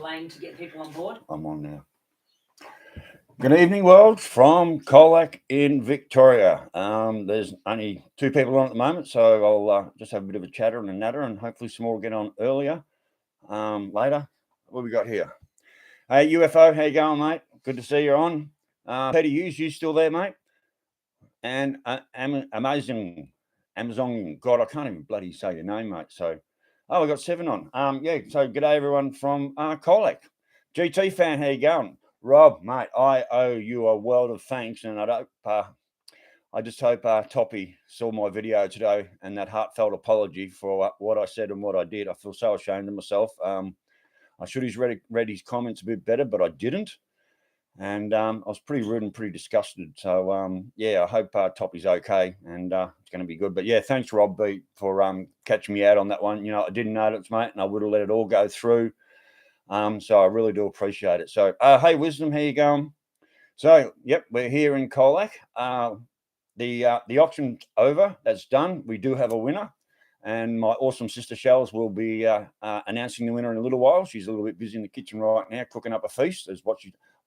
Lane to get people on board. I'm on now. Good evening, world, from Colac in Victoria. There's only 2 people on at the moment, so I'll just have a bit of a chatter and a natter, and hopefully some more will get on earlier later. What we got here? Hey, UFO, how you going, mate? Good to see you on. Peter Hughes, you still there, mate? And amazing Amazon, God, I can't even bloody say your name, mate. So, we got 7 on. Yeah. So, g'day everyone from Colac. GT fan, how you going? Rob, mate, I owe you a world of thanks, and I just hope Toppy saw my video today and that heartfelt apology for what I said and what I did. I feel so ashamed of myself. I should have read his comments a bit better, but I didn't. And I was pretty rude and pretty disgusted. So, yeah, I hope Toppy's okay and it's going to be good. But, yeah, thanks, Rob B, for catching me out on that one. You know, I didn't notice, mate, and I would have let it all go through. So I really do appreciate it. So, hey, Wisdom, how you going? So, yep, we're here in Colac. The auction's over. That's done. We do have a winner. And my awesome sister Shells will be announcing the winner in a little while. She's a little bit busy in the kitchen right now, cooking up a feast.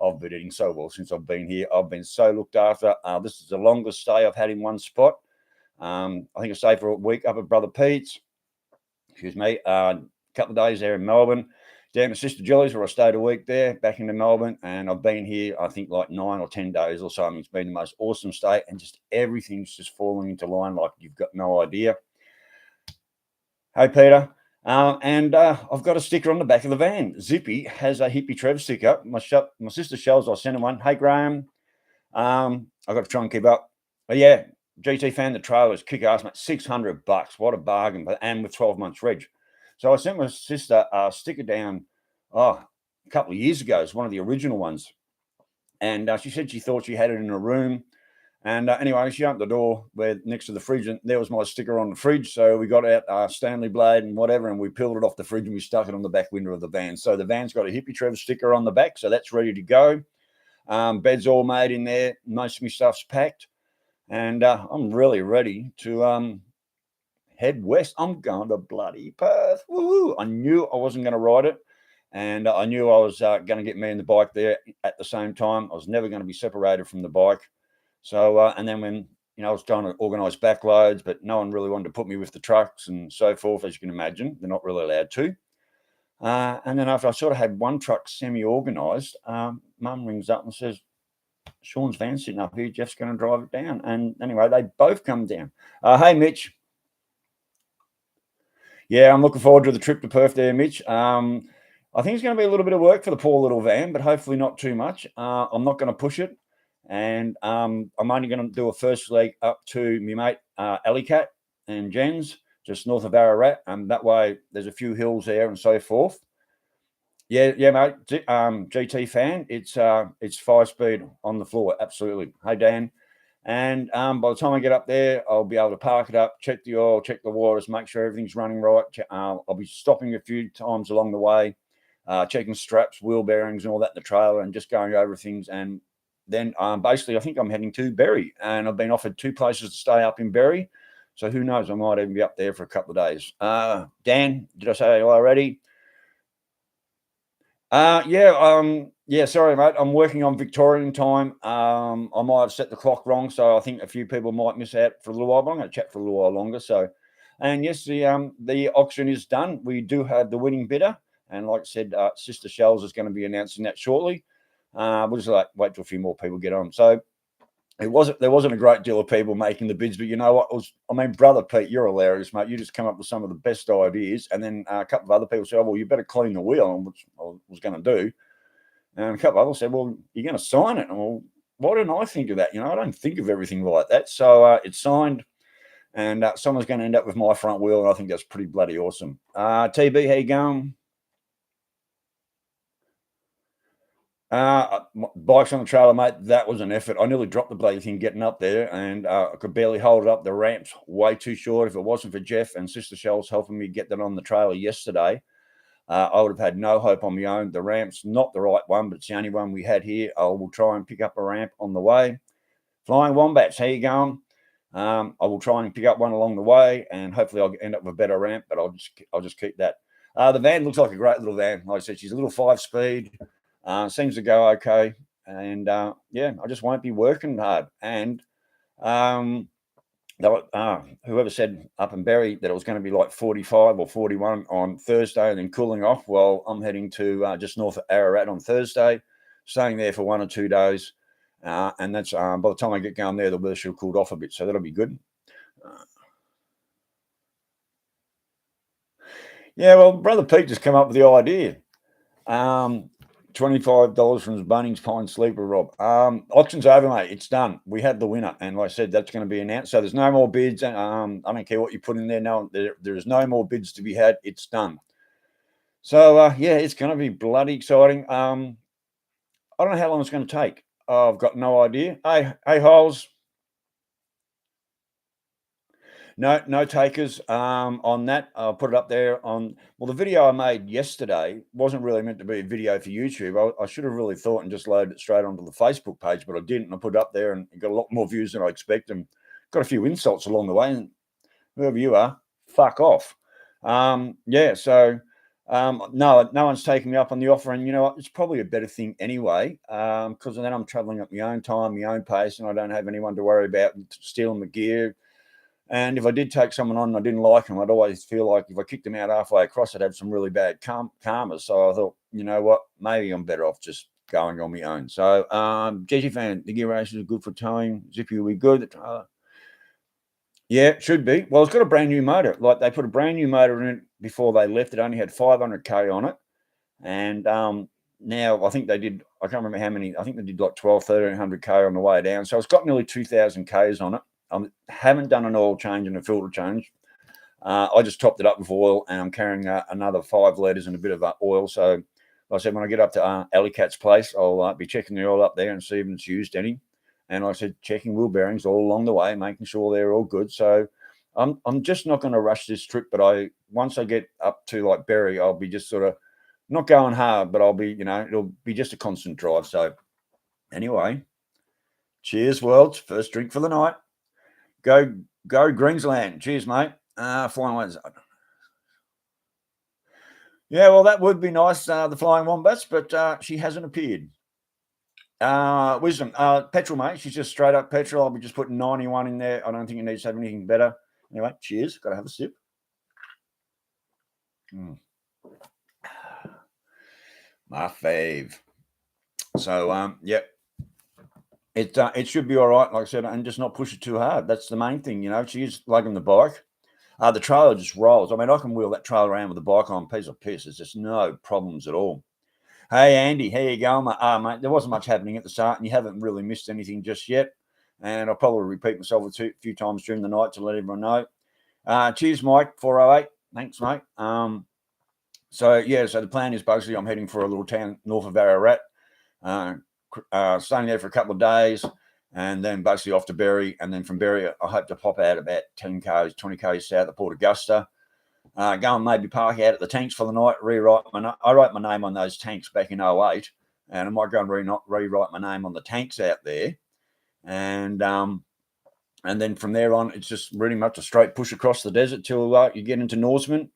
I've been eating so well since I've been here. I've been so looked after. This is the longest stay I've had in one spot. I think I stayed for a week up at Brother Pete's. Excuse me. A couple of days there in Melbourne. Down to Sister Jilly's, where I stayed a week there, back into Melbourne. And I've been here, I think, like 9 or 10 days or so. I mean, it's been the most awesome stay. And just everything's just falling into line like you've got no idea. Hey, Peter. And I've got a sticker on the back of the van. Zippy has a Hippie Trev sticker. My sister Shells, I sent him one. Hey, Graham. I've got to try and keep up. But yeah, GT fan, the trailer's kick-ass, mate. $600. What a bargain. And with 12 months reg. So I sent my sister a sticker down a couple of years ago. It's one of the original ones. And she said she thought she had it in her room. And anyway, she opened the door where next to the fridge, and there was my sticker on the fridge. So we got out Stanley Blade and whatever, and we peeled it off the fridge and we stuck it on the back window of the van. So the van's got a Hippie Trev sticker on the back, so that's ready to go. Bed's all made in there. Most of my stuff's packed. And I'm really ready to head west. I'm going to bloody Perth. Woo! I knew I wasn't going to ride it. And I knew I was going to get me and the bike there at the same time. I was never going to be separated from the bike. So, and then when, I was trying to organise backloads, but no one really wanted to put me with the trucks and so forth, as you can imagine. They're not really allowed to. And then after I sort of had one truck semi-organised, Mum rings up and says, Sean's van's sitting up here. Jeff's going to drive it down. And anyway, they both come down. Hey, Mitch. Yeah, I'm looking forward to the trip to Perth there, Mitch. I think it's going to be a little bit of work for the poor little van, but hopefully not too much. I'm not going to push it. And I'm only going to do a first leg up to my mate Alicat and Jen's, just north of Ararat. That way there's a few hills there and so forth. Yeah, mate. GT fan. It's 5-speed on the floor. Absolutely. Hey, Dan. And by the time I get up there, I'll be able to park it up, check the oil, check the waters, make sure everything's running right. I'll be stopping a few times along the way, checking straps, wheel bearings and all that in the trailer and just going over things. And then basically I think I'm heading to Berry, and I've been offered 2 places to stay up in Berry. So who knows, I might even be up there for a couple of days. Dan, did I say hello already? Yeah, sorry, mate. I'm working on Victorian time. I might have set the clock wrong, so I think a few people might miss out for a little while, but I'm going to chat for a little while longer. So, and yes, the auction is done. We do have the winning bidder, and like I said, Sister Shells is going to be announcing that shortly. We'll just wait till a few more people get on. So there wasn't a great deal of people making the bids, but you know what? Brother Pete, you're hilarious, mate. You just come up with some of the best ideas, and then a couple of other people said, "Oh, well, you better clean the wheel," which I was going to do. And a couple of others said, "Well, you're going to sign it." And well, why didn't I think of that? I don't think of everything like that. So it's signed, and someone's going to end up with my front wheel, and I think that's pretty bloody awesome. TB, how you going? Bikes on the trailer, mate. That was an effort. I nearly dropped the bloody thing getting up there, and I could barely hold it up. The ramp's way too short. If it wasn't for Jeff and Sister Shells helping me get that on the trailer yesterday, I would have had no hope on my own. The ramp's not the right one, but it's the only one we had here. I will try and pick up a ramp on the way. Flying Wombats, how you going? I will try and pick up one along the way, and hopefully I'll end up with a better ramp, but I'll just keep that. The van looks like a great little van. Like I said, she's a little 5-speed. Seems to go okay. And yeah, I just won't be working hard. And whoever said up in Berry that it was going to be like 45 or 41 on Thursday and then cooling off. Well, I'm heading to just north of Ararat on Thursday, staying there for 1 or 2 days. And that's by the time I get going there, the weather should have cooled off a bit. So that'll be good. Yeah, well, Brother Pete just came up with the idea. $25 from his Bunnings Pine Sleeper, Rob. Auction's over, mate. It's done. We have the winner. And like I said, that's going to be announced. So there's no more bids. I don't care what you put in there. No, there is no more bids to be had. It's done. So, yeah, it's going to be bloody exciting. I don't know how long it's going to take. I've got no idea. Hey, Holes. No takers on that. I'll put it up there on. Well, the video I made yesterday wasn't really meant to be a video for YouTube. I should have really thought and just loaded it straight onto the Facebook page, but I didn't. I put it up there and it got a lot more views than I expect, and got a few insults along the way. And whoever you are, fuck off. Yeah. So no one's taking me up on the offer, and you know what? It's probably a better thing anyway, because then I'm traveling at my own time, my own pace, and I don't have anyone to worry about stealing the gear. And if I did take someone on and I didn't like them, I'd always feel like if I kicked them out halfway across, I'd have some really bad karma. So I thought, you know what, maybe I'm better off just going on my own. So, GG fan, the gear races are good for towing. Zippy will be good. Yeah, it should be. Well, it's got a brand new motor. Like they put a brand new motor in it before they left. It only had 500k on it. And now I think they did, I can't remember how many, I think they did like 1300k on the way down. So it's got nearly 2000k's on it. Haven't done an oil change and a filter change. I just topped it up with oil, and I'm carrying another 5 litres and a bit of oil. So, like I said, when I get up to Alley Cat's place, I'll be checking the oil up there and see if it's used any. And like I said, checking wheel bearings all along the way, making sure they're all good. So, I'm just not going to rush this trip. But once I get up to like Berry, I'll be just sort of not going hard, but I'll be, it'll be just a constant drive. So, anyway, cheers, world. First drink for the night. Go Greensland. Cheers, mate. Flying ones. Yeah, well, that would be nice, the Flying Wombats, but she hasn't appeared. Wisdom. Petrol, mate. She's just straight up petrol. I'll be just putting 91 in there. I don't think it needs to have anything better. Anyway, cheers. Got to have a sip. My fave. So, yep. It should be all right, like I said, and just not push it too hard. That's the main thing, She is lugging the bike. The trailer just rolls. I mean, I can wheel that trailer around with the bike on, piece of piss. There's just no problems at all. Hey, Andy, how you going, mate? Mate, there wasn't much happening at the start, and you haven't really missed anything just yet. And I'll probably repeat myself a few times during the night to let everyone know. Cheers, Mike, 408. Thanks, mate. So the plan is basically I'm heading for a little town north of Ararat. Staying there for a couple of days, and then basically off to Berry, and then from Berry I hope to pop out about 10k's, 20k's south of Port Augusta. Go and maybe park out at the tanks for the night. I wrote my name on those tanks back in 08, and I might go and rewrite my name on the tanks out there, and then from there on it's just really much a straight push across the desert till you get into Norseman,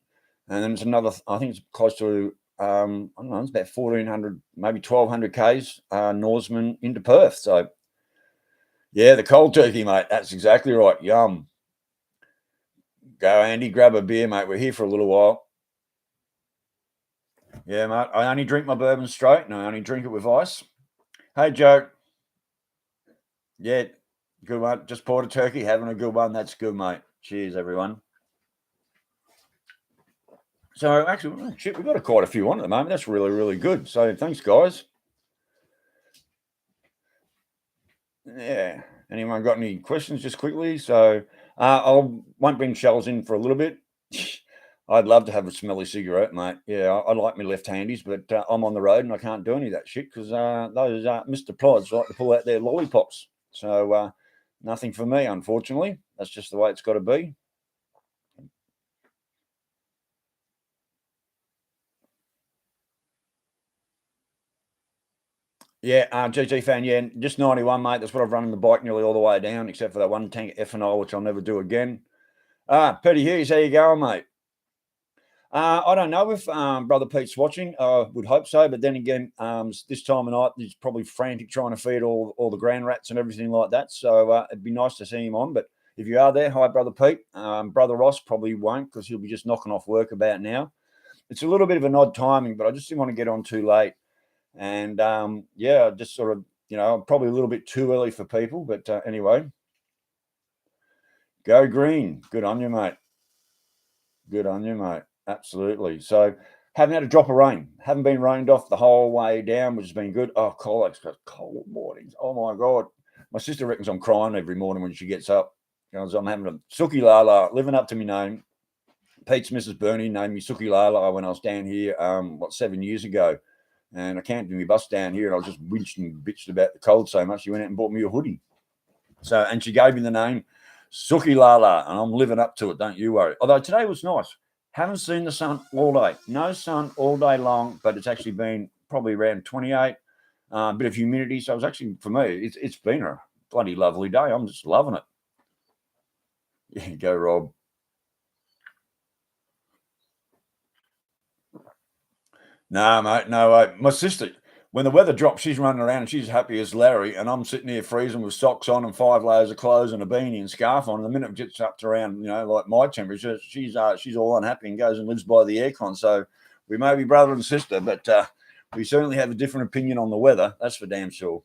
and then it's another. I think it's close to. I don't know, it's about 1,400, maybe 1,200 Ks, Norseman into Perth. So, yeah, the cold turkey, mate. That's exactly right. Yum. Go, Andy, grab a beer, mate. We're here for a little while. Yeah, mate. I only drink my bourbon straight, and I only drink it with ice. Hey, Joe. Yeah, good one. Just poured a turkey, having a good one. That's good, mate. Cheers, everyone. So, actually, shit, we've got quite a few on at the moment. That's really, really good. So, thanks, guys. Yeah. Anyone got any questions just quickly? So, I won't bring shells in for a little bit. I'd love to have a smelly cigarette, mate. Yeah, I like my left-handies, but I'm on the road and I can't do any of that shit because those Mr. Plods like to pull out their lollipops. So, nothing for me, unfortunately. That's just the way it's got to be. Yeah, GG fan, yeah, just 91, mate. That's what I've run in the bike nearly all the way down, except for that one tank of ethanol, which I'll never do again. Petty Hughes, how you going, mate? I don't know if Brother Pete's watching. I would hope so. But then again, this time of night, he's probably frantic trying to feed all the grand rats and everything like that. So it'd be nice to see him on. But if you are there, hi, Brother Pete. Brother Ross probably won't because he'll be just knocking off work about now. It's a little bit of an odd timing, but I just didn't want to get on too late. And yeah, just sort of, probably a little bit too early for people. But anyway, go green. Good on you, mate. Good on you, mate. Absolutely. So, haven't had a drop of rain. Haven't been rained off the whole way down, which has been good. Oh, Colac's got cold mornings. Oh my God. My sister reckons I'm crying every morning when she gets up. Because I'm having a Suki Lala, living up to my name. Pete's Mrs. Bernie named me Suki Lala when I was down here, 7 years ago. And I can't do my bus down here, and I just winched and bitched about the cold so much. She went out and bought me a hoodie. So, and she gave me the name Suki Lala, and I'm living up to it. Don't you worry. Although today was nice. Haven't seen the sun all day. No sun all day long, but it's actually been probably around 28. A bit of humidity. So it's actually, for me, it's been a bloody lovely day. I'm just loving it. Yeah, go, Rob. No, mate, no way. My sister, when the weather drops, she's running around and she's happy as Larry, and I'm sitting here freezing with socks on and 5 layers of clothes and a beanie and scarf on. And the minute it gets up to around, like my temperature, she's all unhappy and goes and lives by the aircon. So we may be brother and sister, but we certainly have a different opinion on the weather. That's for damn sure.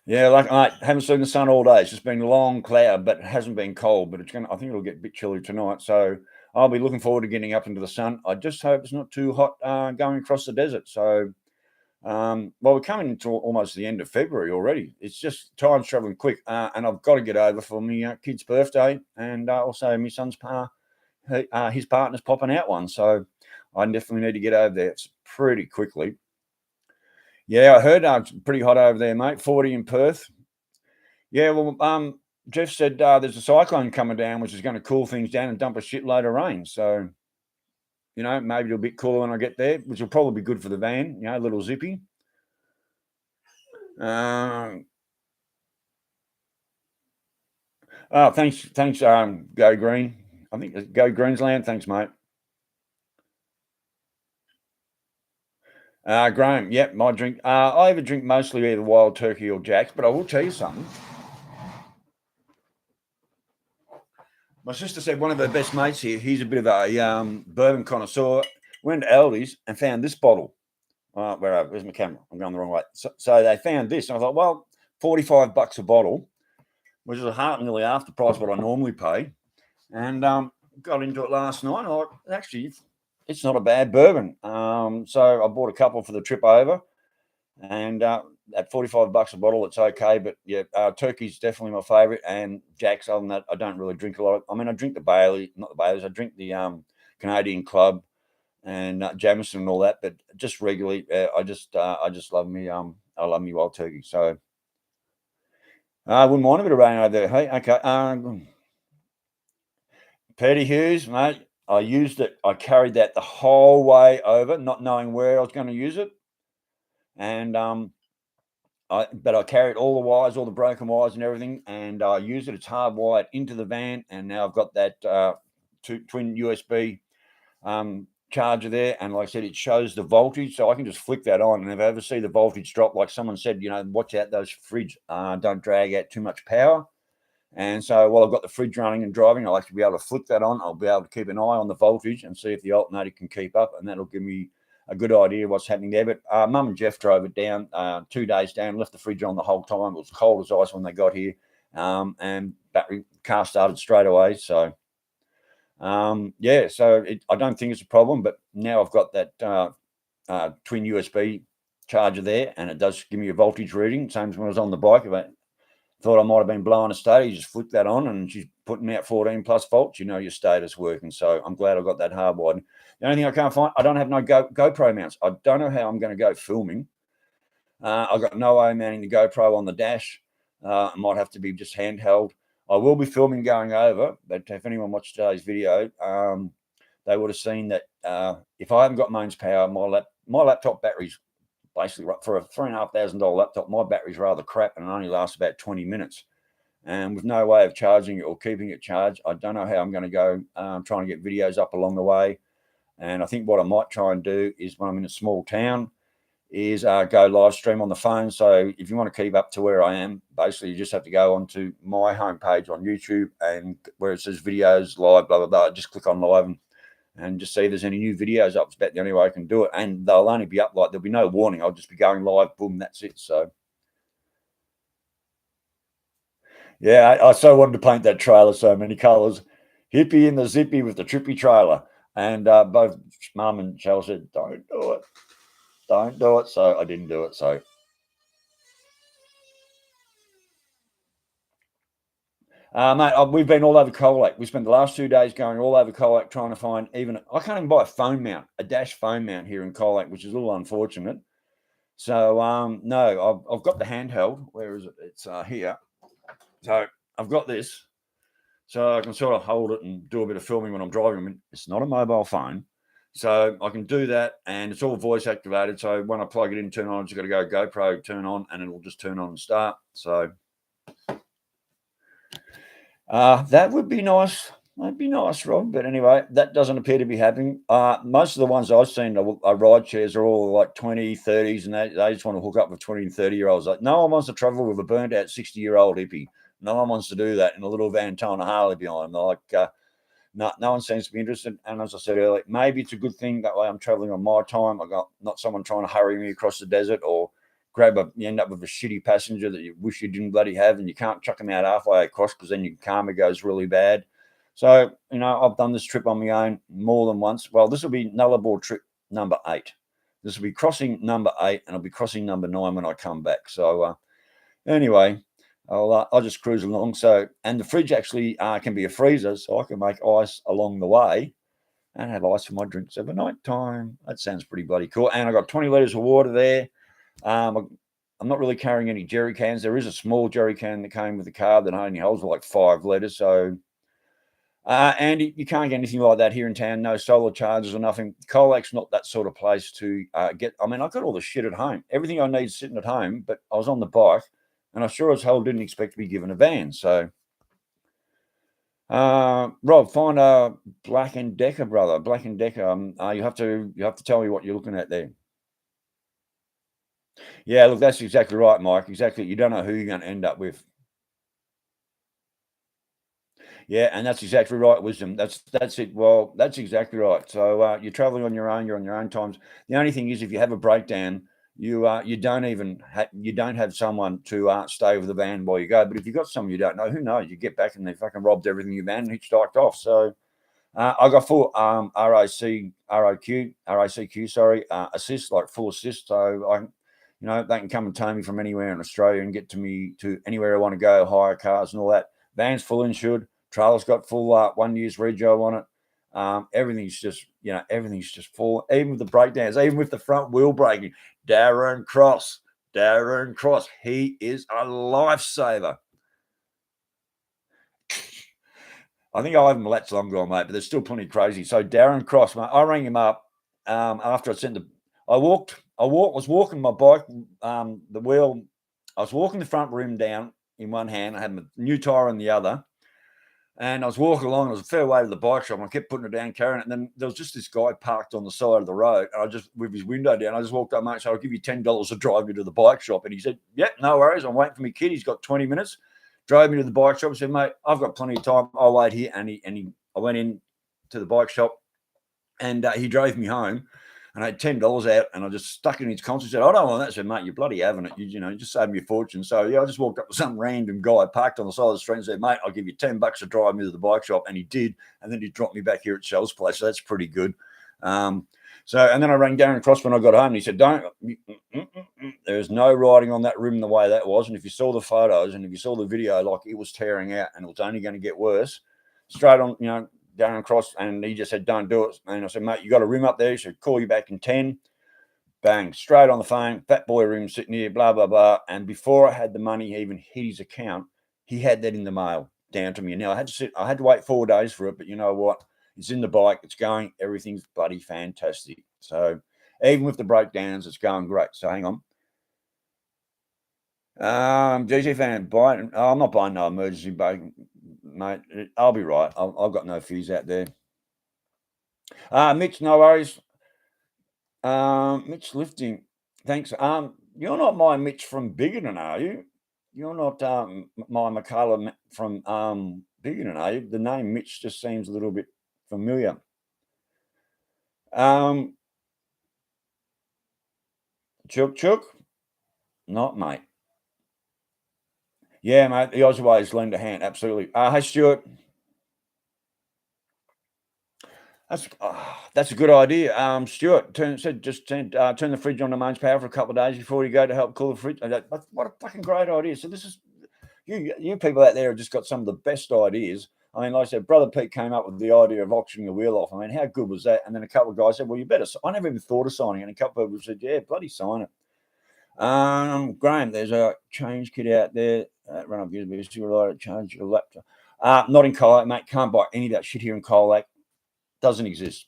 Yeah, like I haven't seen the sun all day. It's just been a long cloud, but it hasn't been cold. But I think it'll get a bit chilly tonight. So I'll be looking forward to getting up into the sun. I just hope it's not too hot going across the desert. So, well, we're coming into almost the end of February already. It's just time's traveling quick, and I've got to get over for my kid's birthday, and also my son's his partner's popping out one. So I definitely need to get over there. It's pretty quickly. Yeah, I heard it's pretty hot over there, mate. 40 in Perth. Yeah, well, Jeff said there's a cyclone coming down, which is going to cool things down and dump a shitload of rain. So, maybe it'll be a bit cooler when I get there, which will probably be good for the van. A little zippy. Oh, thanks, Go Green. I think it's Go Greensland. Thanks, mate. Graham, yep, my drink. I ever drink mostly either Wild Turkey or Jack's, but I will tell you something. My sister said one of her best mates here, he's a bit of a bourbon connoisseur, went to Aldi's and found this bottle. Where's my camera? I'm going the wrong way. So they found this, and I thought, well, $45 a bottle, which is nearly half the price what I normally pay. And got into it last night. Actually, it's not a bad bourbon. So I bought a couple for the trip over, and at $45 a bottle, it's okay. But yeah, turkey's definitely my favourite, and Jack's. Other than that, I don't really drink a lot. I drink the Bailey, not the Baileys. I drink the Canadian Club and Jameson and all that, but just regularly, I just love me. I love me Wild Turkey. So I wouldn't mind a bit of rain over there. Hey, okay. Petty Hughes, mate. I used it. I carried that the whole way over, not knowing where I was going to use it, and but I carried all the wires, all the broken wires and everything, and I used it. It's hardwired into the van, and now I've got that twin USB charger there, and like I said, it shows the voltage, so I can just flick that on, and if I ever see the voltage drop, like someone said, watch out, those fridge don't drag out too much power. And so while I've got the fridge running and driving, I like to be able to flick that on. I'll be able to keep an eye on the voltage and see if the alternator can keep up, and that'll give me a good idea of what's happening there. But Mum and Jeff drove it down 2 days down, left the fridge on the whole time. It was cold as ice when they got here, and car started straight away. So yeah, so I don't think it's a problem, but now I've got that twin USB charger there, and it does give me a voltage reading, same as when I was on the bike. If I thought I might have been blowing a state, you just flick that on, and she's putting out 14 plus volts. Your status working. So I'm glad I got that hardwired. The only thing I can't find, I don't have no GoPro mounts. I don't know how I'm going to go filming. I've got no way of mounting the GoPro on the dash. It might have to be just handheld. I will be filming going over, but if anyone watched today's video, they would have seen that if I haven't got mains power, my laptop battery's basically for a $3,500 laptop. My battery's rather crap, and it only lasts about 20 minutes. and with no way of charging it or keeping it charged, I don't know how I'm going to go trying to get videos up along the way. And I think what I might try and do is when I'm in a small town is go live stream on the phone. So if you want to keep up to where I am, basically you just have to go onto my homepage on YouTube, and where it says videos live, blah, blah, blah, just click on live and just see if there's any new videos up. It's about the only way I can do it. And they'll only be up, like, there'll be no warning. I'll just be going live, boom, that's it. So yeah, I so wanted to paint that trailer so many colours. Hippie in the zippy with the trippy trailer. And both Mum and Shell said, don't do it. Don't do it. So I didn't do it. So, mate, we've been all over Colac. We spent the last 2 days going all over Colac trying to find I can't even buy a phone mount, a dash phone mount here in Colac, which is a little unfortunate. So, no, I've got the handheld. Where is it? It's here. So I've got this. So I can sort of hold it and do a bit of filming when I'm driving. I mean, it's not a mobile phone. So I can do that, and it's all voice activated. So when I plug it in, turn on, I've just got to go GoPro, turn on, and it'll just turn on and start. So that would be nice. That'd be nice, Rob. But anyway, that doesn't appear to be happening. Most of the ones I've seen are ride shares are all like 20, 30s, and they just want to hook up with 20 and 30-year-olds. Like, no one wants to travel with a burnt out 60-year-old hippie. No one wants to do that in a little van towing a Harley behind them. They're like, no one seems to be interested. And as I said earlier, maybe it's a good thing that way I'm traveling on my time. I got not someone trying to hurry me across the desert, or you end up with a shitty passenger that you wish you didn't bloody have, and you can't chuck them out halfway across because then your karma goes really bad. So, I've done this trip on my own more than once. Well, this will be Nullarbor trip number 8. This will be crossing number 8, and I'll be crossing number 9 when I come back. So, anyway, I'll just cruise along. So, and the fridge actually can be a freezer, so I can make ice along the way and have ice for my drinks over night time. That sounds pretty bloody cool. And I got 20 litres of water there. I'm not really carrying any jerry cans. There is a small jerry can that came with the car that only holds like 5 litres. So, and you can't get anything like that here in town. No solar chargers or nothing. Colac's not that sort of place to get. I mean, I've got all the shit at home. Everything I need sitting at home, but I was on the bike, and I sure as hell didn't expect to be given a van. So, Rob, find a Black and Decker, brother. Black and Decker. You have to tell me what you're looking at there. Yeah, look, that's exactly right, Mike. Exactly. You don't know who you're going to end up with. Yeah, and that's exactly right, Wisdom. That's it. Well, that's exactly right. So you're traveling on your own. You're on your own times. The only thing is, if you have a breakdown, you don't have someone to stay with the van while you go. But if you've got someone you don't know, who knows? You get back and they fucking robbed everything in your van and hitchhiked off. So I got full RACQ, sorry, assist, like full assist. So they can come and tow me from anywhere in Australia and get to me to anywhere I want to go, hire cars and all that. Van's full insured. Trailer's got full 1 year's rego on it. Everything's just full, even with the breakdowns, even with the front wheel braking. Darren Cross, he is a lifesaver. I think I haven't latched long gone, mate, but there's still plenty crazy. So Darren Cross, mate, I rang him up after I sent I was walking my bike, the wheel. I was walking the front rim down in one hand. I had my new tire in the other. And I was walking along. It was a fair way to the bike shop. And I kept putting it down, carrying it. And then there was just this guy parked on the side of the road. And I just, with his window down, I just walked up, mate. So I'll give you $10 to drive me to the bike shop. And he said, "Yep, no worries. I'm waiting for my kid. He's got 20 minutes." Drove me to the bike shop. I said, "Mate, I've got plenty of time. I'll wait here." I went in to the bike shop, and he drove me home. And I had $10 out, and I just stuck it in his console. He said, "I don't want that." I said, "Mate, you're bloody having it. You just saved me a fortune." So yeah, I just walked up to some random guy parked on the side of the street and said, "Mate, I'll give you $10 to drive me to the bike shop." And he did, and then he dropped me back here at Shell's place. So that's pretty good. And then I rang Darren Cross when I got home, and he said, "There's no riding on that rim the way that was. And if you saw the photos and if you saw the video, like, it was tearing out, and it was only going to get worse." Straight on, Darren Cross, and he just said, "Don't do it." And I said, "Mate, you got a rim up there?" He said, "Call you back in 10. Bang, straight on the phone. Fat boy rim sitting here, blah, blah, blah. And before I had the money even hit his account, he had that in the mail down to me. Now I had to wait 4 days for it, but you know what? It's in the bike, it's going, everything's bloody fantastic. So even with the breakdowns, it's going great. So hang on. GT fan buying. I'm not buying no emergency bacon, mate. I'll be right. I've got no fears out there. Mitch, no worries. Mitch lifting. Thanks. You're not my Mitch from Biggin, are you? You're not my Michaela from Biggin, are you? The name Mitch just seems a little bit familiar. Chook, not mate. Yeah, mate. The Aussie way is lend a hand. Absolutely. Hey, Stuart. That's a good idea. Stuart turn the fridge on to mains power for a couple of days before you go to help cool the fridge. What a fucking great idea! So this is you people out there have just got some of the best ideas. I mean, like I said, Brother Pete came up with the idea of auctioning the wheel off. I mean, how good was that? And then a couple of guys said, "Well, you better." I never even thought of signing, and a couple of people said, "Yeah, bloody sign it." Graham, there's a change kit out there. Run up USB related change your laptop. Not in Colac, mate. Can't buy any of that shit here in Colac. Doesn't exist.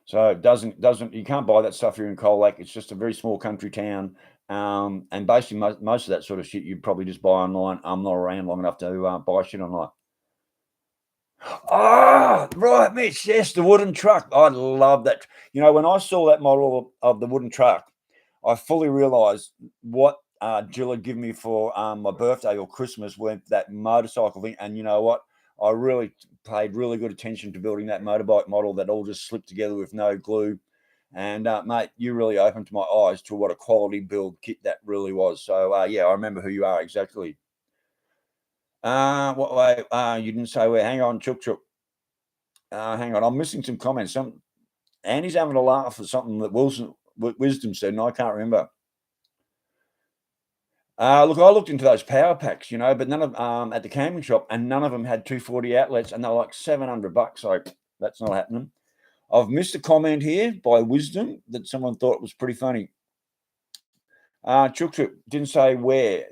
So it doesn't you can't buy that stuff here in Colac. It's just a very small country town. And basically most of that sort of shit you'd probably just buy online. I'm not around long enough to buy shit online. Oh, right, Mitch. Yes, the wooden truck. I love that. You know, when I saw that model of the wooden truck, I fully realised what Jill had given me for my birthday or Christmas with that motorcycle thing. And you know what? I really paid really good attention to building that motorbike model that all just slipped together with no glue. And mate, you really opened my eyes to what a quality build kit that really was. So yeah, I remember who you are exactly. What way? You didn't say where. Hang on, Chook Chook. Hang on, I'm missing some comments. Andy's having a laugh at something that Wisdom said, and I can't remember. Look, I looked into those power packs, you know, but none of at the camping shop, and none of them had 240 outlets, and they're like $700. So that's not happening. I've missed a comment here by Wisdom that someone thought was pretty funny. Chook Chook didn't say where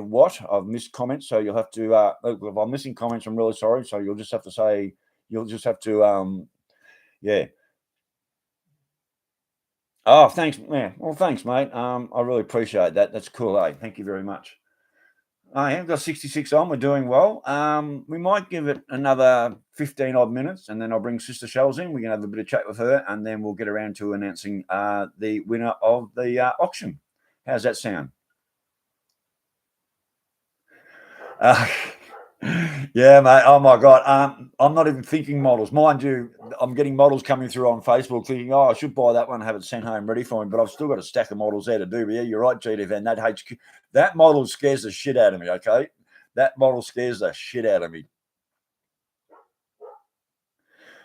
what. I've missed comments, so you'll have to. Look, if I'm missing comments, I'm really sorry. So you'll just have to say. You'll just have to. Yeah. Oh, thanks, man. Well, thanks, mate. I really appreciate that. That's cool, eh? Thank you very much. I have got 66 on. We're doing well. We might give it another 15 odd minutes and then I'll bring Sister Shells in. We can have a bit of chat with her and then we'll get around to announcing the winner of the auction. How's that sound? Uh, yeah, mate. Oh my God. I'm not even thinking models. Mind you, I'm getting models coming through on Facebook thinking, oh, I should buy that one and have it sent home ready for me. But I've still got a stack of models there to do. But yeah, you're right, GDFN. That model scares the shit out of me. Okay. That model scares the shit out of me.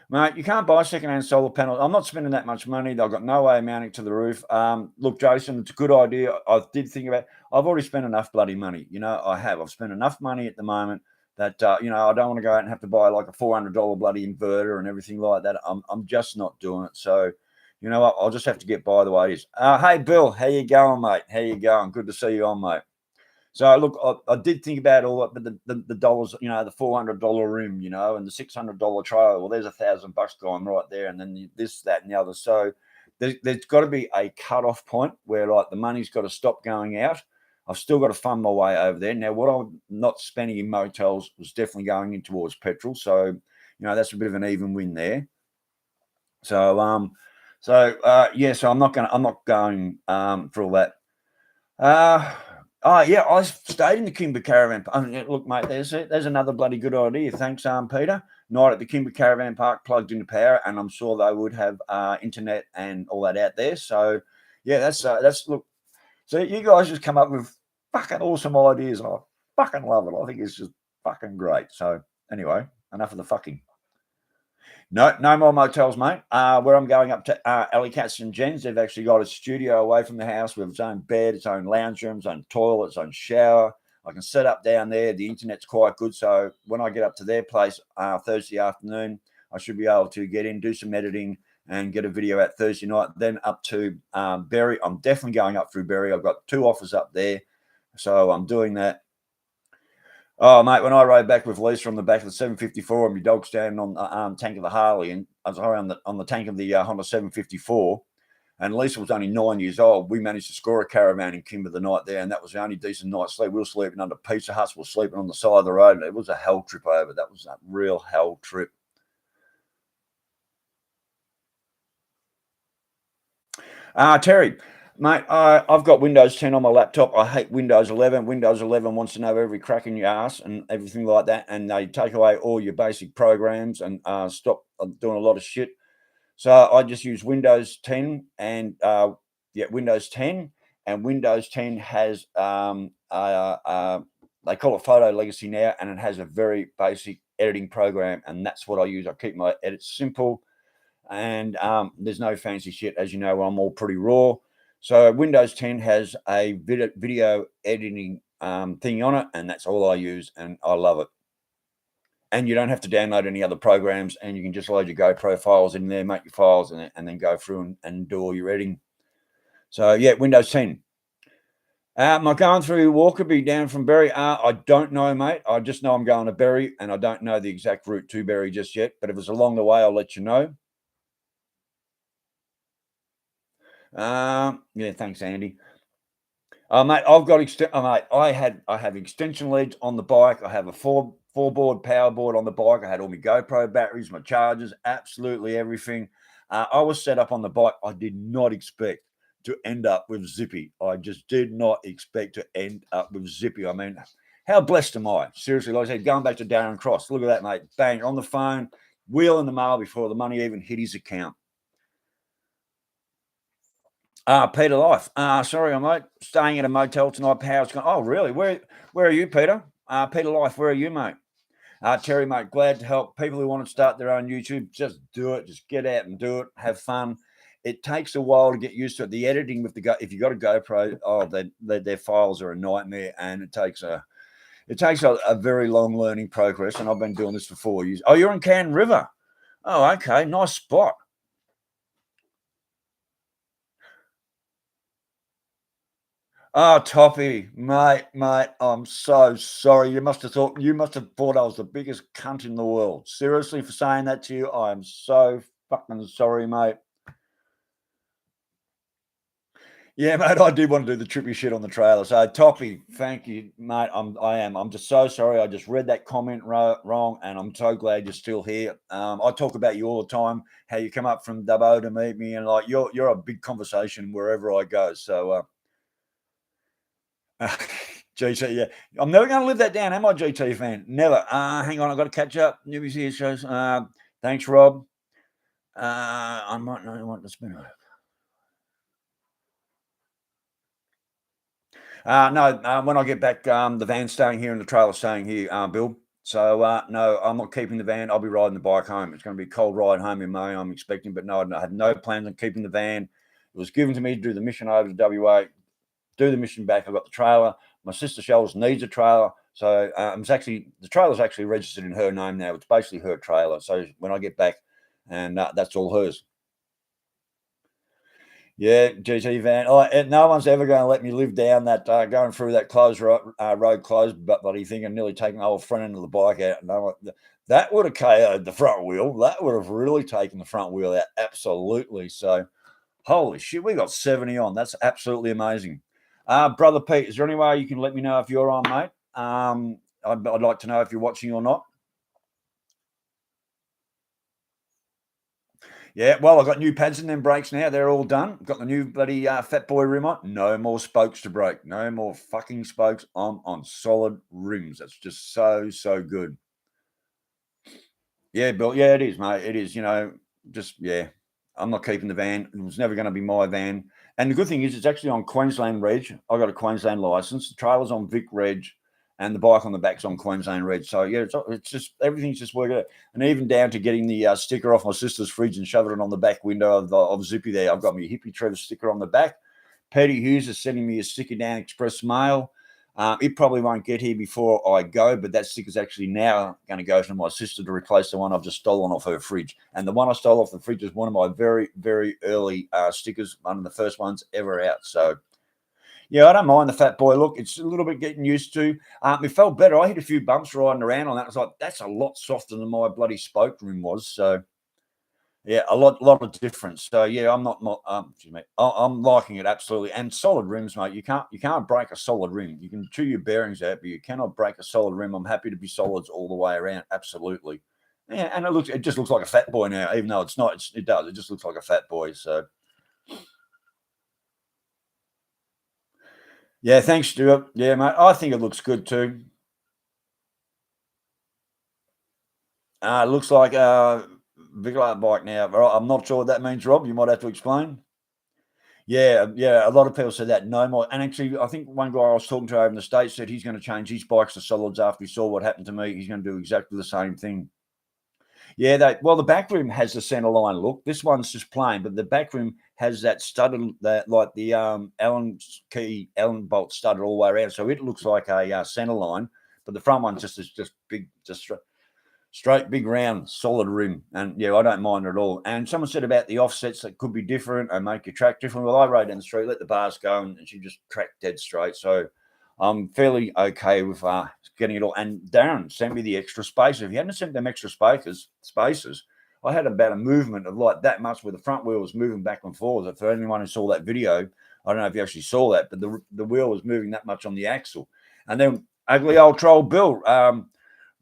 Mate, you can't buy secondhand solar panels. I'm not spending that much money. I've got no way of mounting to the roof. Look, Jason, it's a good idea. I did think about. I've already spent enough bloody money. You know, I have. I've spent enough money at the moment that you know I don't want to go out and have to buy like a $400 bloody inverter and everything like that. I'm just not doing it. So, you know what? I'll just have to get by the way it is. Hey, Bill, how you going, mate? How you going? Good to see you on, mate. So look, I did think about all that, but the dollars, you know, the $400 room, you know, and the $600 trailer. Well, there's $1,000 gone right there, and then this, that, and the other. So there's got to be a cut-off point where like the money's got to stop going out. I've still got to fund my way over there. Now, what I'm not spending in motels was definitely going in towards petrol. So, you know, that's a bit of an even win there. So, yeah. So I'm not going for all that. Yeah, I stayed in the Kimber Caravan. Look, mate, there's another bloody good idea. Thanks, Peter. Night at the Kimber Caravan Park, plugged into power, and I'm sure they would have internet and all that out there. So, yeah, that's look. So you guys just come up with fucking awesome ideas, and I fucking love it. I think it's just fucking great. So anyway, enough of the fucking. No more motels, mate. Where I'm going up to Alley Cats and Jen's, they've actually got a studio away from the house with its own bed, its own lounge room, its own toilet, its own shower. I can set up down there. The internet's quite good. So when I get up to their place Thursday afternoon, I should be able to get in, do some editing, and get a video out Thursday night. Then up to Berry. I'm definitely going up through Berry. I've got 2 offers up there. So I'm doing that. Oh, mate, when I rode back with Lisa on the back of the 754 and my dog standing on the tank of the Harley, and I was on the tank of the Honda 754, And Lisa was only 9 years old. We managed to score a caravan in Kimber the night there, and that was the only decent night's sleep. We were sleeping under Pizza Huts. We were sleeping on the side of the road. It was a hell trip over. That was a real hell trip. Terry, mate, I've got Windows 10 on my laptop. I hate Windows 11. Windows 11 wants to know every crack in your ass and everything like that, and they take away all your basic programs and stop doing a lot of shit. So I just use Windows 10 and Windows 10, and Windows 10 has they call it Photo Legacy now, and it has a very basic editing program, and that's what I use. I keep my edits simple, and there's no fancy shit. As you know, I'm all pretty raw. So Windows 10 has a video editing thing on it, and that's all I use, and I love it. And you don't have to download any other programs, and you can just load your GoPro files in there, make your files, and then go through and do all your editing. So yeah, Windows 10. Am I going through Walkerby down from Berry? I don't know, mate. I just know I'm going to Berry, and I don't know the exact route to Berry just yet. But if it's along the way, I'll let you know. Yeah, thanks, Andy. Mate, I've got mate. I have extension leads on the bike. I have a four board power board on the bike. I had all my GoPro batteries, my chargers, absolutely everything. I was set up on the bike. I did not expect to end up with Zippy. I just did not expect to end up with Zippy. I mean, how blessed am I? Seriously, like I said, going back to Darren Cross. Look at that, mate. Bang, on the phone, wheel in the mail before the money even hit his account. Peter Life. Sorry, I'm late. Staying at a motel tonight. Power's gone. Oh, really? Where are you, Peter? Peter Life, where are you, mate? Terry, mate, glad to help people who want to start their own YouTube. Just do it. Just get out and do it. Have fun. It takes a while to get used to it. The editing with if you got a GoPro, their files are a nightmare, and it takes a very long learning progress. And I've been doing this for 4 years. Oh, you're in Cannon River. Oh, okay, nice spot. Oh, Toppy, mate, I'm so sorry. You must have thought I was the biggest cunt in the world. Seriously, for saying that to you, I am so fucking sorry, mate. Yeah, mate, I did want to do the trippy shit on the trailer. So, Toppy, thank you, mate. I'm just so sorry. I just read that comment wrong, and I'm so glad you're still here. I talk about you all the time. How you come up from Dubbo to meet me, and like you're a big conversation wherever I go. So. GT, yeah. I'm never going to live that down, am I, GT fan? Never. Hang on, I've got to catch up. Newbies here shows. Thanks, Rob. I might know what to spin on. No, when I get back, the van's staying here and the trailer's staying here, Bill. So, no, I'm not keeping the van. I'll be riding the bike home. It's going to be a cold ride home in May, I'm expecting. But no, I had no plans on keeping the van. It was given to me to do the mission over to WA, do the mission back. I got the trailer. My sister Shells needs a trailer, so the trailer's actually registered in her name now. It's basically her trailer. So when I get back, and that's all hers. Yeah, GT van. Oh, and no one's ever going to let me live down that going through that closed road closed bloody thing and nearly taking the whole front end of the bike out. No, that would have KO'd the front wheel. That would have really taken the front wheel out. Absolutely. So, holy shit, we got 70 on. That's absolutely amazing. Brother Pete, is there any way you can let me know if you're on, mate? I'd like to know if you're watching or not. Yeah, well, I've got new pads in them brakes now. They're all done. Got the new bloody Fat Boy rim on. No more spokes to break. No more fucking spokes. I'm on solid rims. That's just so good. Yeah, Bill. Yeah, it is, mate. It is. Yeah. I'm not keeping the van. It was never going to be my van. And the good thing is, it's actually on Queensland Reg. I got a Queensland license. The trailer's on Vic Reg, and the bike on the back's on Queensland Reg. So yeah, it's just everything's just working out. And even down to getting the sticker off my sister's fridge and shoving it on the back window of Zippy. There, I've got my Hippie Trevor sticker on the back. Petty Hughes is sending me a sticker down express mail. It probably won't get here before I go, but that sticker's actually now going to go to my sister to replace the one I've just stolen off her fridge. And the one I stole off the fridge is one of my very, very early stickers, one of the first ones ever out. So, yeah, I don't mind the Fat Boy look. It's a little bit getting used to. It felt better. I hit a few bumps riding around on that. I was like, that's a lot softer than my bloody spoke rim was. So, Yeah, a lot of difference. So yeah, excuse me, I'm liking it absolutely. And solid rims, mate. You can't break a solid rim. You can chew your bearings out, but you cannot break a solid rim. I'm happy to be solids all the way around. Absolutely. Yeah, and it just looks like a fat boy now, even though it's not. It does. It just looks like a fat boy. So yeah, thanks, Stuart. Yeah, mate. I think it looks good too. It looks like a Vic bike now. I'm not sure what that means, Rob. You might have to explain. Yeah, yeah. A lot of people said that no more. And actually, I think one guy I was talking to over in the States said he's going to change his bikes to solids after he saw what happened to me. He's going to do exactly the same thing. Yeah, the back rim has the center line look. This one's just plain, but the back rim has that studded, that like the Allen bolt studded all the way around. So it looks like a center line, but the front one just big, just straight, big, round, solid rim. And yeah, I don't mind it at all. And someone said about the offsets that could be different and make your track different. Well, I rode down the street, let the bars go, and she just tracked dead straight. So I'm fairly okay with getting it all. And Darren sent me the extra spacer. If you hadn't sent them extra spaces, I had about a movement of like that much where the front wheel was moving back and forth. For anyone who saw that video, I don't know if you actually saw that, but the wheel was moving that much on the axle. And then ugly old troll Bill,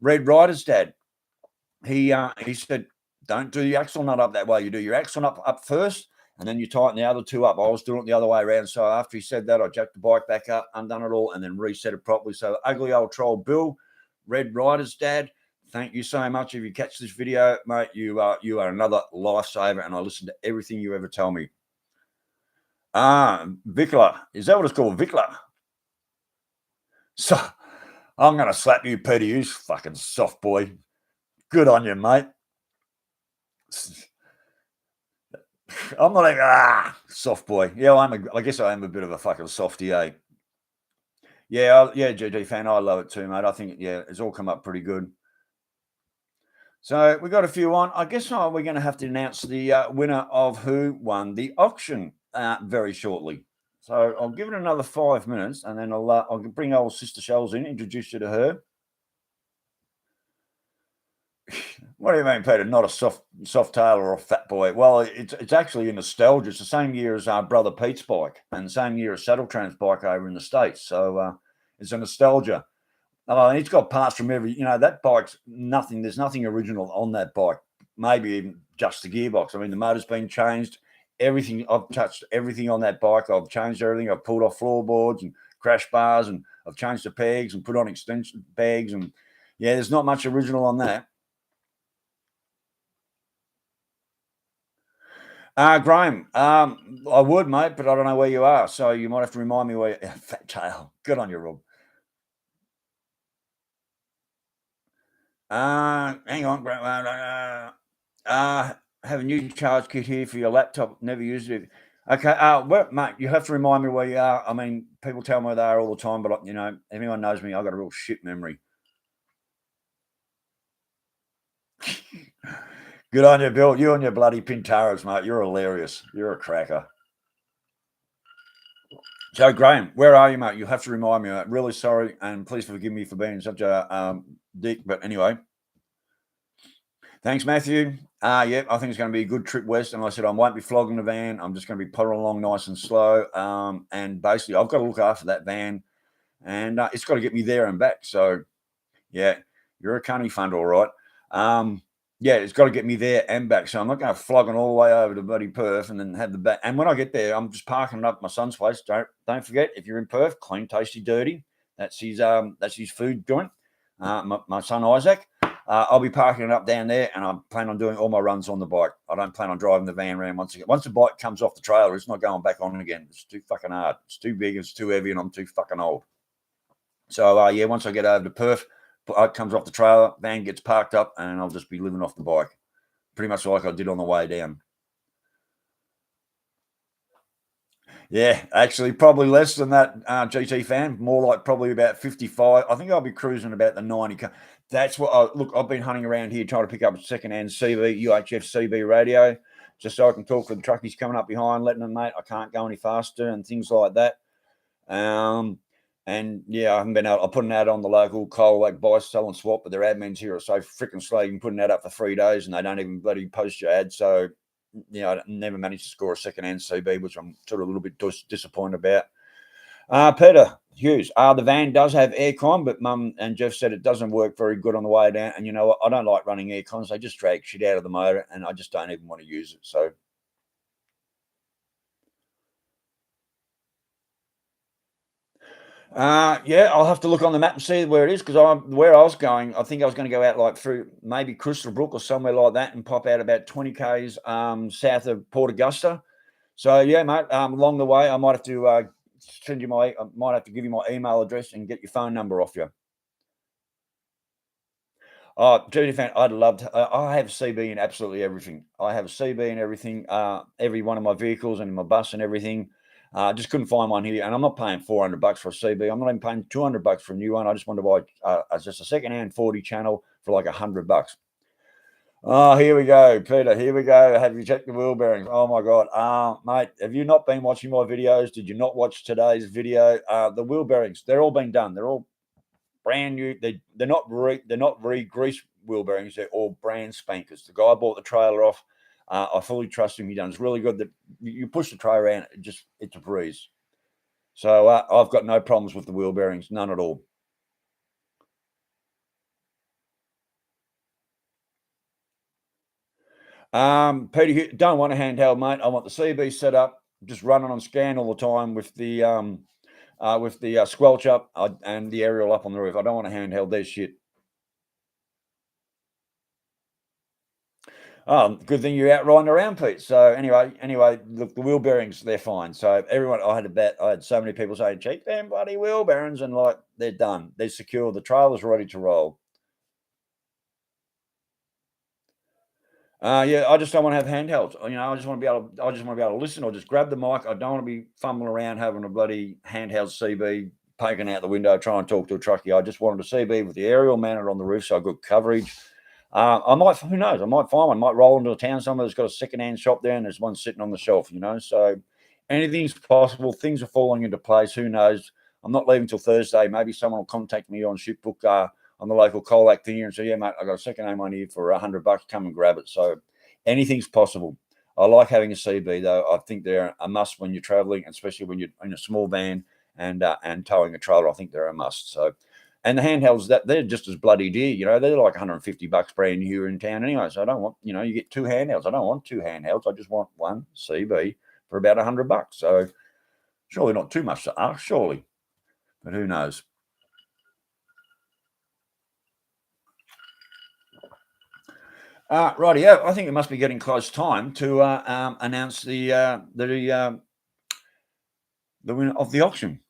Red Rider's dad, he said, don't do the axle nut up that way. You do your axle nut up first, and then you tighten the other two up. I was doing it the other way around. So after he said that, I jacked the bike back up, undone it all, and then reset it properly. So ugly old troll Bill, Red Rider's dad, thank you so much. If you catch this video, mate, you are another lifesaver, and I listen to everything you ever tell me. Vickler. Is that what it's called? Vickler. So I'm gonna slap you, Peter Hughes, fucking soft boy. Good on you, mate. I'm not even soft boy. Yeah, I guess I am a bit of a fucking softy, eh? Yeah, yeah, GG fan. I love it too, mate. I think it's all come up pretty good. So we got a few on. I guess we're going to have to announce the winner of who won the auction very shortly. So I'll give it another 5 minutes, and then I'll bring old Sister Shells in, introduce you to her. What do you mean, Peter? Not a soft tail or a fat boy? Well, it's actually a nostalgia. It's the same year as our brother Pete's bike, and the same year as Saddle Train's bike over in the States. So it's a nostalgia. And it's got parts from that bike's nothing. There's nothing original on that bike. Maybe even just the gearbox. I mean, the motor's been changed. Everything. I've touched everything on that bike. I've changed everything. I've pulled off floorboards and crash bars, and I've changed the pegs and put on extension pegs. And yeah, there's not much original on that. Graham, I would, mate, but I don't know where you are, so you might have to remind me where. Fat tail. Good on you, Rob. Hang on, Graham. Have a new charge kit here for your laptop. Never used it. Okay. Mate, you have to remind me where you are. I mean, people tell me where they are all the time, but everyone knows me. I've got a real shit memory. Good on you, Bill. You and your bloody Pintaras, mate. You're hilarious. You're a cracker. So, Graham, where are you, mate? You have to remind me. Mate. Really sorry, and please forgive me for being such a dick. But anyway, thanks, Matthew. Yeah, I think it's going to be a good trip west. And like I said, I won't be flogging the van. I'm just going to be putting along nice and slow. And basically, I've got to look after that van, and it's got to get me there and back. So, yeah, you're a cunny fund, all right. Yeah, it's got to get me there and back. So I'm not going to flogging all the way over to bloody Perth and then have the back. And when I get there, I'm just parking it up at my son's place. Don't forget, if you're in Perth, clean, tasty, dirty. That's his food joint. My son Isaac. I'll be parking it up down there, and I plan on doing all my runs on the bike. I don't plan on driving the van around once again. Once the bike comes off the trailer, it's not going back on again. It's too fucking hard. It's too big. It's too heavy, and I'm too fucking old. So yeah, once I get over to Perth, it comes off the trailer, van gets parked up, and I'll just be living off the bike, pretty much like I did on the way down. Yeah, actually, probably less than that, GT fan. More like probably about 55. I think I'll be cruising about the 90. That's what look. I've been hunting around here trying to pick up a second-hand UHF CB radio, just so I can talk to the truckies coming up behind, letting them, mate, I can't go any faster and things like that. And yeah, I haven't been able. I put an ad on the local coal like buy, sell, and swap, but their admins here are so freaking slow. You can put an ad up for 3 days, and they don't even bloody post your ad. So I never managed to score a second-hand CB, which I'm sort of a little bit disappointed about. Peter Hughes, the van does have aircon, but Mum and Jeff said it doesn't work very good on the way down. And you know what? I don't like running aircons; they just drag shit out of the motor, and I just don't even want to use it. So yeah, I'll have to look on the map and see where it is because where I was going. I think I was going to go out like through maybe Crystal Brook or somewhere like that and pop out about 20 k's south of Port Augusta. So yeah, mate. Along the way, I might have to send you my. I might have to give you my email address and get your phone number off you. Oh, Judy fan, I'd love to. I have CB in absolutely everything. I have a CB in everything, every one of my vehicles and in my bus and everything. Just couldn't find one here, and I'm not paying $400 for a CB. I'm not even paying $200 for a new one. I just want to buy just a second-hand 40 channel for like $100. Oh, here we go, Peter. Here we go. Have you checked the wheel bearings? Oh my God, mate, have you not been watching my videos? Did you not watch today's video? The wheel bearings, they're all been done. They're all brand new. They're not re-greased wheel bearings. They're all brand spankers. The guy bought the trailer off. I fully trust him. He done. It's really good. That you push the tray around, it's a breeze. So I've got no problems with the wheel bearings, none at all. Peter, don't want a handheld, mate. I want the CB set up, just running on scan all the time with the squelch up and the aerial up on the roof. I don't want a handheld. There's shit. Oh, good thing you're out riding around, Pete. So anyway, look, the wheel bearings, they're fine. So everyone, I had so many people saying, cheap damn bloody wheel bearings, and like they're done. They're secure. The trailer's ready to roll. Yeah, I just don't want to have handhelds. I just want to be able. I just want to be able to listen or just grab the mic. I don't want to be fumbling around having a bloody handheld CB poking out the window trying to talk to a truckie. I just wanted a CB with the aerial mounted on the roof, so I got coverage. I might, who knows? I might find one. Might roll into a town somewhere that's got a second-hand shop there, and there's one sitting on the shelf. So anything's possible. Things are falling into place. Who knows? I'm not leaving till Thursday. Maybe someone will contact me on Shipbook on the local Colac thing here and say, "Yeah, mate, I got a second-hand one here for $100. Come and grab it." So anything's possible. I like having a CB though. I think they're a must when you're traveling, especially when you're in a small van and towing a trailer. I think they're a must. So and the handhelds that they're just as bloody dear, they're like $150 brand new here in town anyway. So I don't want, you get two handhelds. I don't want two handhelds. I just want one CB for about $100. So surely not too much to ask, surely. But who knows? Righty, yeah, I think it must be getting close time to announce the winner of the auction.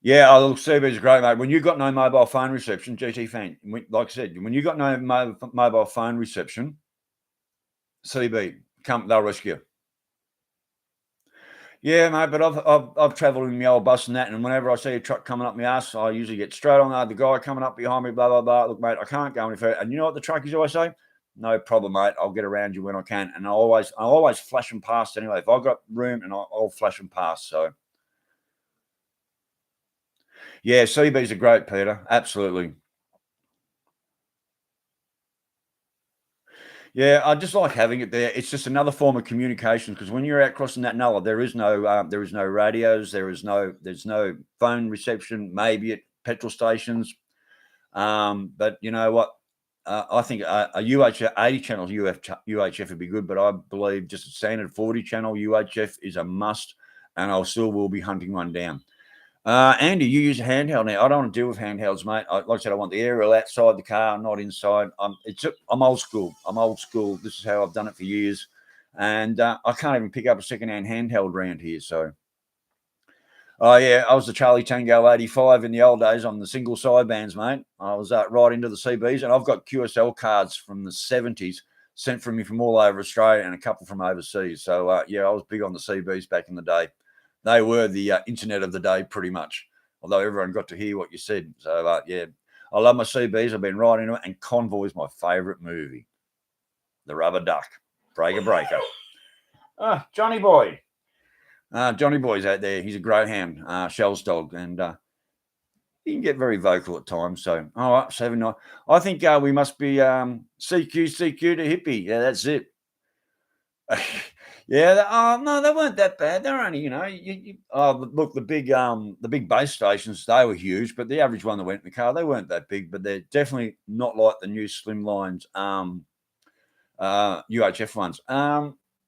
Yeah, look, CB's great, mate. When you got no mobile phone reception, GT fan, like I said, when you got no mobile phone reception, CB, they'll rescue you. Yeah, mate, but I've travelled in my old bus and that, and whenever I see a truck coming up my ass, I usually get straight on the guy coming up behind me, blah, blah, blah. Look, mate, I can't go any further. And you know what the truckies always say? No problem, mate. I'll get around you when I can. And I always flash them past anyway. If I've got room, and I'll flash them past. So, yeah, CB's are great, Peter. Absolutely. Yeah, I just like having it there. It's just another form of communication because when you're out crossing that Nulla, there is no radios, there's no phone reception. Maybe at petrol stations, but you know what? I think a UHF 80 channel UHF would be good, but I believe just a standard 40 channel UHF is a must, and I still will be hunting one down. Andy, you use a handheld now. I don't want to deal with handhelds, mate. Like I said, I want the aerial outside the car, not inside. I'm old school. I'm old school. This is how I've done it for years, and I can't even pick up a second-hand handheld around here. So, oh yeah, I was the Charlie Tango 85 in the old days on the single sidebands, mate. I was right into the CBs, and I've got QSL cards from the 70s sent from me from all over Australia and a couple from overseas. So yeah, I was big on the CBs back in the day. They were the internet of the day, pretty much. Although everyone got to hear what you said. So yeah, I love my CBs. I've been right into it, and Convoy is my favourite movie. The Rubber Duck, Breaker. Ah, Johnny boy. Johnny Boy's out there. He's a greyhound, Shell's dog, and he can get very vocal at times. So, all right, 7-9. I think we must be CQ to hippie. Yeah, that's it. Yeah. No, they weren't that bad. They're only, look, the big base stations, they were huge, but the average one that went in the car, they weren't that big, but they're definitely not like the new Slimlines UHF ones.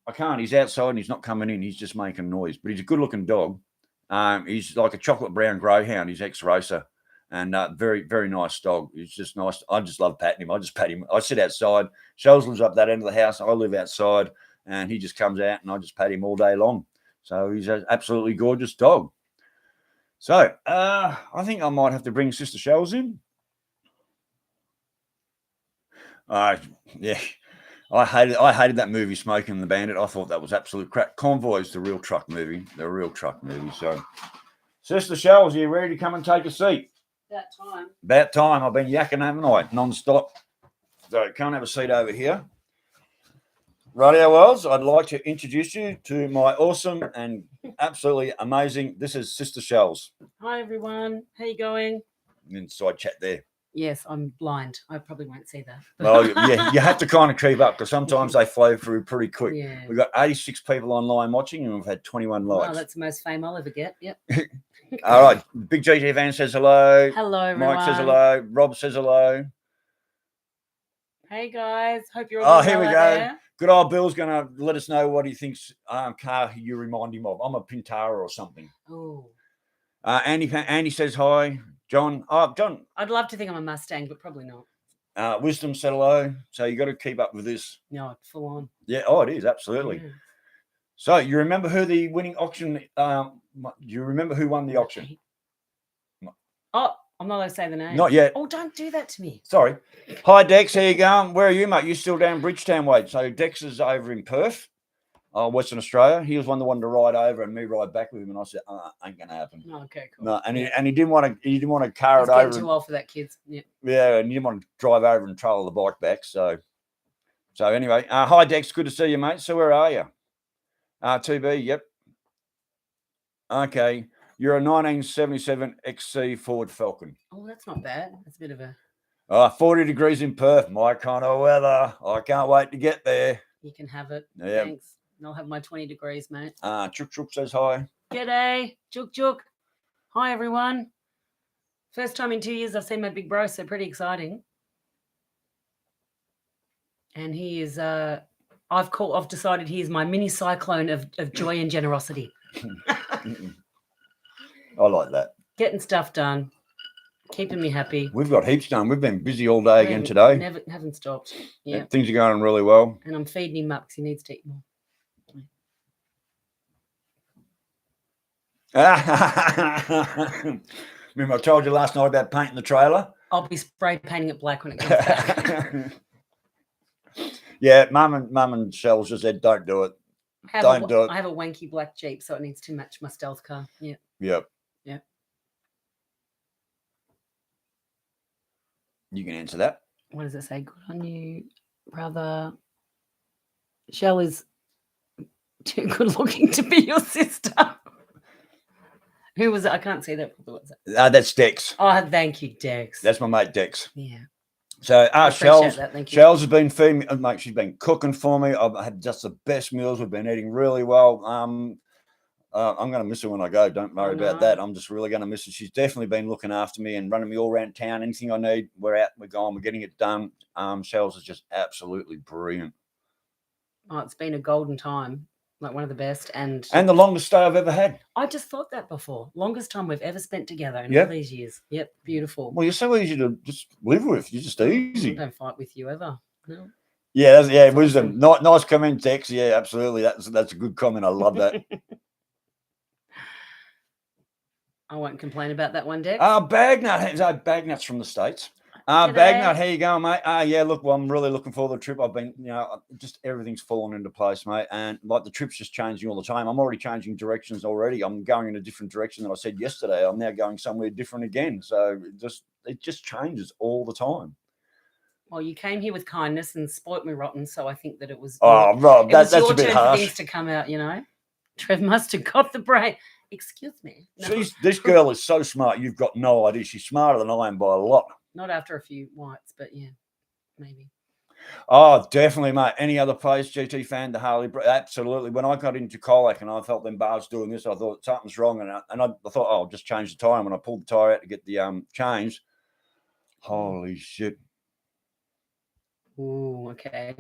I can't. He's outside and he's not coming in. He's just making noise. But he's a good-looking dog. He's like a chocolate brown greyhound. He's ex-racer, and very, very nice dog. He's just nice. I just love patting him. I just pat him. I sit outside. Shells lives up that end of the house. I live outside, and he just comes out, and I just pat him all day long. So he's an absolutely gorgeous dog. So I think I might have to bring Sister Shells in. Yeah. I hated that movie, Smoking and the Bandit. I thought that was absolute crap. Convoy's the real truck movie. So, Sister Shells, are you ready to come and take a seat? About time. I've been yakking, haven't I? Non-stop. So, come and have a seat over here. Rightio, Wells, I'd like to introduce you to my awesome and absolutely amazing. This is Sister Shells. Hi, everyone. How you going? Inside chat there. Yes, I'm blind. I probably won't see that. Well, yeah, you have to kind of keep up because sometimes they flow through pretty quick. Yeah. We've got 86 people online watching and we've had 21 likes. Wow, that's the most fame I'll ever get. Yep. All right. Big GT van says hello. Hello, everyone. Mike says hello. Rob says hello. Hey, guys. Hope you're all here we out go. there. Good old Bill's going to let us know what he thinks car you remind him of. I'm a Pintara or something. Oh. Andy says hi. John. John. I'd love to think I'm a Mustang, but probably not. Wisdom said hello. So you got to keep up with this. No, full on. Yeah. Oh, it is. Absolutely. Yeah. So you remember who the winning auction, do you remember who won the auction? Oh, I'm not allowed to say the name. Not yet. Oh, don't do that to me. Sorry. Hi, Dex. How you going? Where are you, mate? You still down Bridgetown way? So Dex is over in Perth, Western Australia. He was one that wanted to ride over and me ride back with him, and I said, "Ain't gonna happen." Oh, okay, cool. No, and he didn't want to. He didn't want to car He's it over. Too old for that, kids. Yeah. Yeah, and he didn't want to drive over and trail the bike back. So anyway, hi Dex. Good to see you, mate. So where are you? 2B. Yep. Okay. You're a 1977 XC Ford Falcon. Oh, that's not bad. That's a bit of a... 40 degrees in Perth. My kind of weather. I can't wait to get there. You can have it. Yeah. Thanks. I'll have my 20 degrees, mate. Chook Chook says hi. G'day. Chook Chook. Hi, everyone. First time in 2 years I've seen my big bro, so pretty exciting. And he is... I've decided he is my mini cyclone of joy and generosity. I like that. Getting stuff done, keeping me happy. We've got heaps done. We've been busy all day again today. Haven't stopped. Yeah, things are going really well. And I'm feeding him up because he needs to eat more. Remember I told you last night about painting the trailer? I'll be spray painting it black when it comes back. Yeah, Mum and Shells just said, don't do it. Don't do it. I have a wanky black Jeep, so it needs to match my stealth car. Yeah. Yep. Yeah. You can answer that. What does it say? Good on you, brother. Shell is too good looking to be your sister. Who was it? I can't see that. What's that? That's Dex. Oh, thank you, Dex. That's my mate Dex. Yeah. So Shells has been feeding me, mate. She's been cooking for me. I've had just the best meals. We've been eating really well. I'm going to miss her when I go. Don't worry about that. I'm just really going to miss her. She's definitely been looking after me and running me all around town. Anything I need, we're out, we're going, we're getting it done. Shells is just absolutely brilliant. Oh, it's been a golden time. Like one of the best. And the longest stay I've ever had. I just thought that before. Longest time we've ever spent together in all these years. Yep, beautiful. Well, you're so easy to just live with. You're just easy. I don't fight with you ever. No. Yeah, that's wisdom. Awesome. Nice comment, Dex. Yeah, absolutely. That's a good comment. I love that. I won't complain about that one, Dex. Bagnut's from the States. Bagnut, how you going, mate? Yeah, look, well, I'm really looking forward to the trip. I've been, just everything's fallen into place, mate. And like the trip's just changing all the time. I'm already changing directions already. I'm going in a different direction than I said yesterday. I'm now going somewhere different again. So it just changes all the time. Well, you came here with kindness and spoilt me rotten, so I think that it was. Rob, that's a bit harsh. Things to come out, Trev must have got the brain. Excuse me. No, This girl is so smart. You've got no idea. She's smarter than I am by a lot. not after a few whites, but yeah, maybe. Oh, definitely, mate. Any other place, GT fan, the Harley? Absolutely. When I got into Colac and I felt them bars doing this, I thought something's wrong. And I thought, oh, I'll just change the tire. When I pulled the tire out to get the changed, holy shit. Ooh, okay.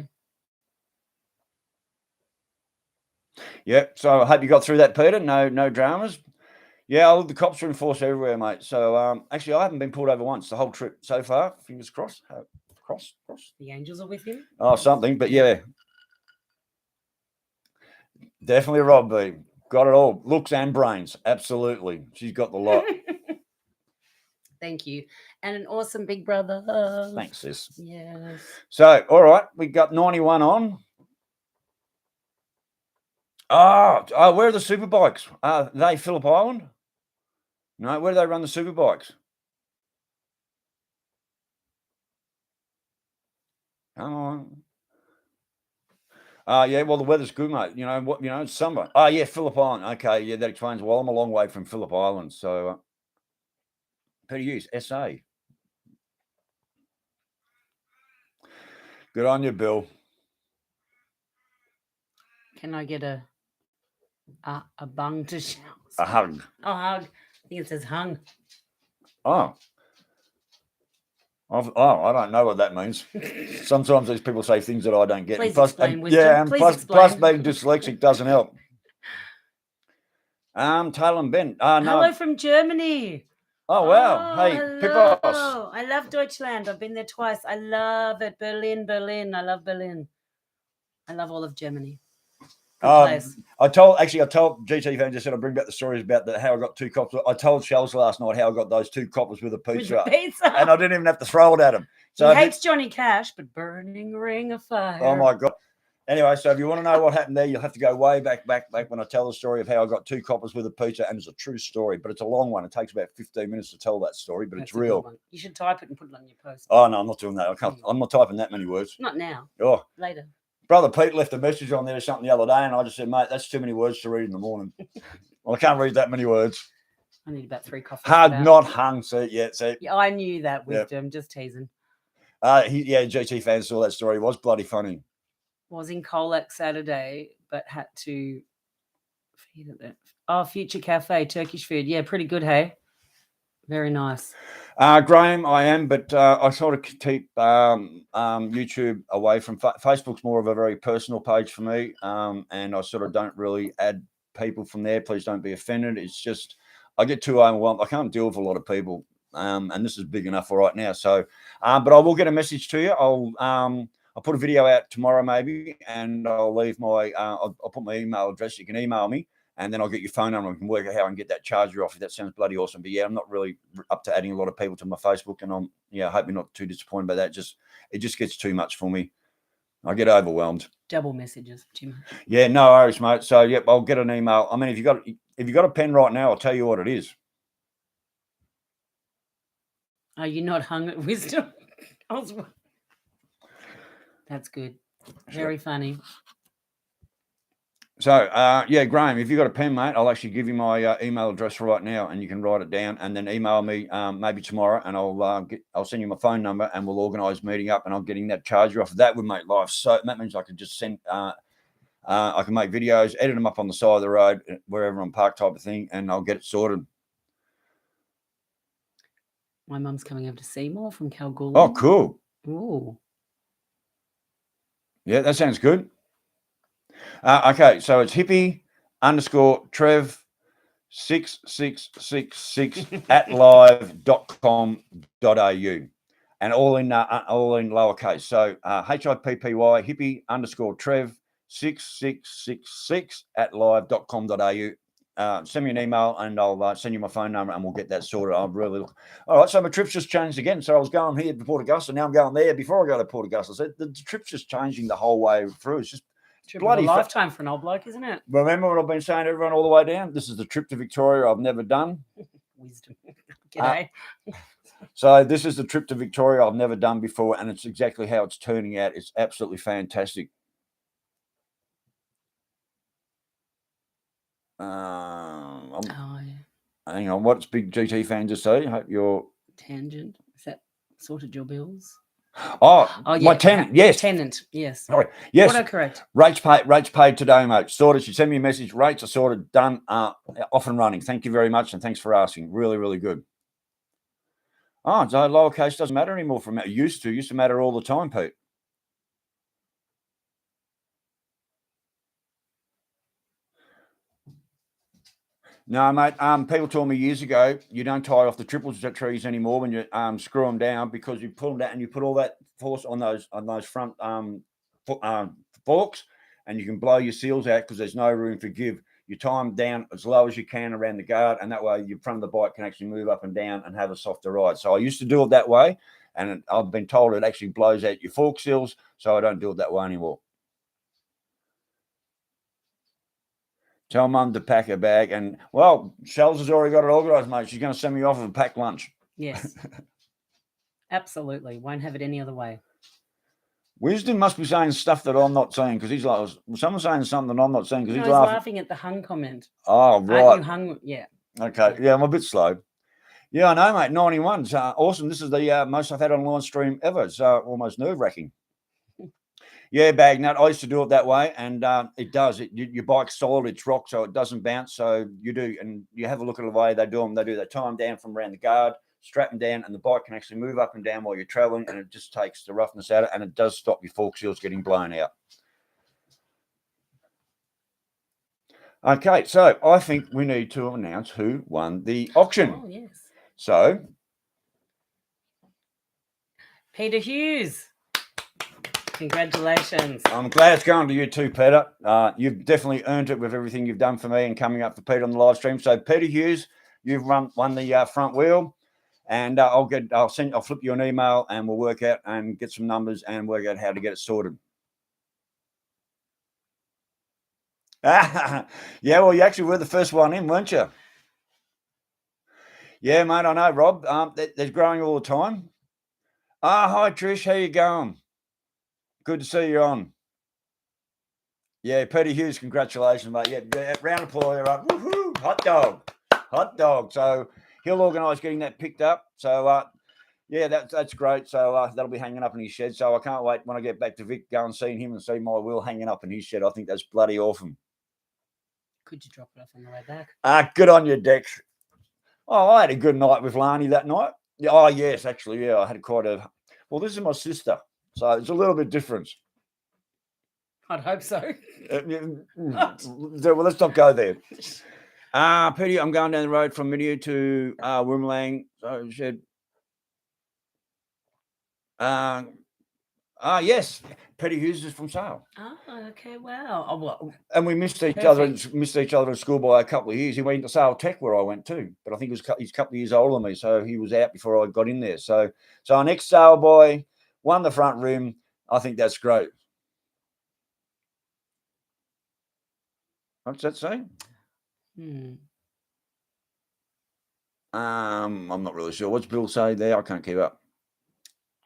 Yep. So I hope you got through that, Peter. No dramas. Yeah, the cops are enforced everywhere, mate. So actually, I haven't been pulled over once the whole trip so far. Fingers crossed. Cross. The angels are with him. Oh, something. But yeah, definitely Rob B. Got it all. Looks and brains. Absolutely. She's got the lot. Thank you. And an awesome big brother. Thanks, sis. Yes. So, all right, we got 91 on. Oh, where are the superbikes? Are they Phillip Island? No, where do they run the superbikes? Come on. Yeah, well, the weather's good, mate. You know what? It's summer. Oh, yeah, Phillip Island. Okay, yeah, that explains. Well, I'm a long way from Phillip Island, so Peter Hughes, SA. Good on you, Bill. Can I get a bung to shout? A hug. Oh, hug. I think it says hung. Oh. I don't know what that means. Sometimes these people say things that I don't get. Please explain, Wisdom. Yeah, and Please plus explain. being dyslexic doesn't help. Taylor and Ben. No. Hello from Germany. Oh, wow. Hey, hello. Pippos. I love Deutschland. I've been there twice. I love it. Berlin. I love Berlin. I love all of Germany. Good place. I told GT fans, I said I'd bring back the stories about how I got two coppers. I told Shells last night how I got those two coppers with a pizza. And I didn't even have to throw it at him. So he hates Johnny Cash, but burning ring of fire. Oh, my God. Anyway, so if you want to know what happened there, you'll have to go way back when I tell the story of how I got two coppers with a pizza, and it's a true story, but it's a long one. It takes about 15 minutes to tell that story, but it's real. You should type it and put it on your post. Oh, no, I'm not doing that. I can't. I'm not typing that many words. Not now. Oh. Later. Brother Pete left a message on there or something the other day, and I just said, mate, that's too many words to read in the morning. Well, I can't read that many words. I need about 3 coffees. Hard, not hung, see. Yeah, I knew that, Wisdom. Yep. Just teasing. GT fans saw that story. It was bloody funny. Was in Colac Saturday, but had to feed it there. Oh, Future Cafe, Turkish food. Yeah, pretty good, hey? Very nice. Graham, I am, but I sort of keep YouTube away from Facebook's more of a very personal page for me, and I sort of don't really add people from there. Please don't be offended. It's just I get too overwhelmed. I can't deal with a lot of people, and this is big enough for right now. So, but I will get a message to you. I'll put a video out tomorrow maybe, and I'll leave my I'll put my email address. You can email me. And then I'll get your phone number and we can work out how I can get that charger off. If that sounds bloody awesome. But yeah, I'm not really up to adding a lot of people to my Facebook, and I hope you're not too disappointed by that. It just gets too much for me. I get overwhelmed. Double messages, too much. Yeah, no worries, mate. So yep, I'll get an email. I mean, if you got a pen right now, I'll tell you what it is. Are you not hung at Wisdom? That's good. Very funny. So, Graham, if you've got a pen, mate, I'll actually give you my email address right now, and you can write it down and then email me maybe tomorrow, and I'll send you my phone number, and we'll organise meeting up, and I'm getting that charger off. That would make life so. That means I could just send. I can make videos, edit them up on the side of the road, wherever I'm parked, type of thing, and I'll get it sorted. My mum's coming over to Seymour from Kalgoorlie. Oh, cool. Ooh. Yeah, that sounds good. Okay, so it's hippie_Trev6666 at live.com.au, and all in lowercase. So HIPPY hippie_Trev6666 at live.com.au. Send me an email and I'll send you my phone number and we'll get that sorted. I'm really all right. So my trip's just changed again. So I was going here to Port Augusta, now I'm going there before I go to Port Augusta. So the trip's just changing the whole way through. It's just bloody lifetime for an old bloke, isn't it? Remember what I've been saying to everyone all the way down? This is the trip to Victoria I've never done. Wisdom. G'day. So this is the trip to Victoria I've never done before, and it's exactly how it's turning out. It's absolutely fantastic. Oh, yeah. Hang on, what's Big GT fan just say? Hope you're Tangent. Is that sorted your bills? Oh, Oh, my yeah. tenant, yes. Tenant, yes. Sorry. Yes. Autocorrect. Rates paid today, mate. Sorted. She sent me a message. Rates are sorted, done, off and running. Thank you very much, and thanks for asking. Really, really good. Oh, so lowercase doesn't matter anymore from it. Used to matter all the time, Pete. No, mate. People told me years ago you don't tie off the triples trees anymore when you screw them down, because you pull them down and you put all that force on those front forks, and you can blow your seals out because there's no room for give. You tie them down as low as you can around the guard, and that way your front of the bike can actually move up and down and have a softer ride. So I used to do it that way, and I've been told it actually blows out your fork seals, so I don't do it that way anymore. Tell Mum to pack a bag. And, well, Shells has already got it organised, mate. She's going to send me off with a packed lunch. Yes. Absolutely. Won't have it any other way. Wisdom must be saying stuff that I'm not saying, because he's like, someone's saying something that I'm not saying because No, he's laughing at the hung comment. Oh, right. Aren't you hung? Yeah. Okay. Yeah, I'm a bit slow. Yeah, I know, mate. 91's awesome. This is the most I've had on live stream ever. It's almost nerve-wracking. Yeah, bag nut. I used to do it that way, and it does. Your bike's solid, it's rock, so it doesn't bounce. So you do, and you have a look at the way they do them. They tie them down from around the guard, strap them down, and the bike can actually move up and down while you're traveling, and it just takes the roughness out of it, and it does stop your fork seals getting blown out. Okay, so I think we need to announce who won the auction. Oh, yes. So, Peter Hughes. Congratulations. I'm glad it's going to you too, Peter. You've definitely earned it with everything you've done for me and coming up for Peter on the live stream. So, Peter Hughes, you've won the front wheel, and I'll flip you an email, and we'll work out and get some numbers and work out how to get it sorted. Yeah, well, you actually were the first one in, weren't you? Yeah, mate, I know, Rob. They're growing all the time. Hi, Trish. How you going? Good to see you on. Yeah, Peter Hughes, congratulations, mate. Yeah, round of applause. Right. Woohoo! Hot dog. So he'll organise getting that picked up. So yeah, that's great. So that'll be hanging up in his shed. So I can't wait when I get back to Vic, go and see him and see my wheel hanging up in his shed. I think that's bloody awesome. Could you drop it off on the way back? Good on you, Dex. Oh, I had a good night with Lani that night. Yeah, oh, yes, actually, yeah, I had quite a. Well, this is my sister, so it's a little bit different. I'd hope so. Well, let's not go there. Petey, I'm going down the road from Midia to Woomlang. So she said, yes, Petty Hughes is from Sale. Oh, okay, wow. Oh, well, and we missed each other at school by a couple of years. He went to Sale Tech where I went too, but I think he's a couple of years older than me, so he was out before I got in there. So our next Sale boy won the front rim. I think that's great. What's that say? I'm not really sure. What's Bill say there? I can't keep up.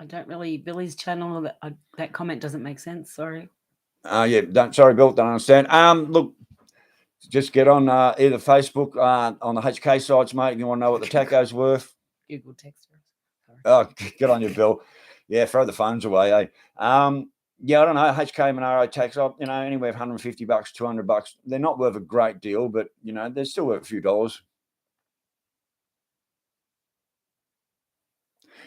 I don't really. Billy's channel. That comment doesn't make sense. Sorry. Yeah. Sorry, Bill. Don't understand. Look, just get on either Facebook on the HK sites, mate. If you want to know what the taco's worth. Google text. Oh, get on you, Bill. Yeah, throw the phones away, eh? Yeah, I don't know. HK Monaro tax up, anywhere from $150, $200. They're not worth a great deal, but they're still worth a few dollars.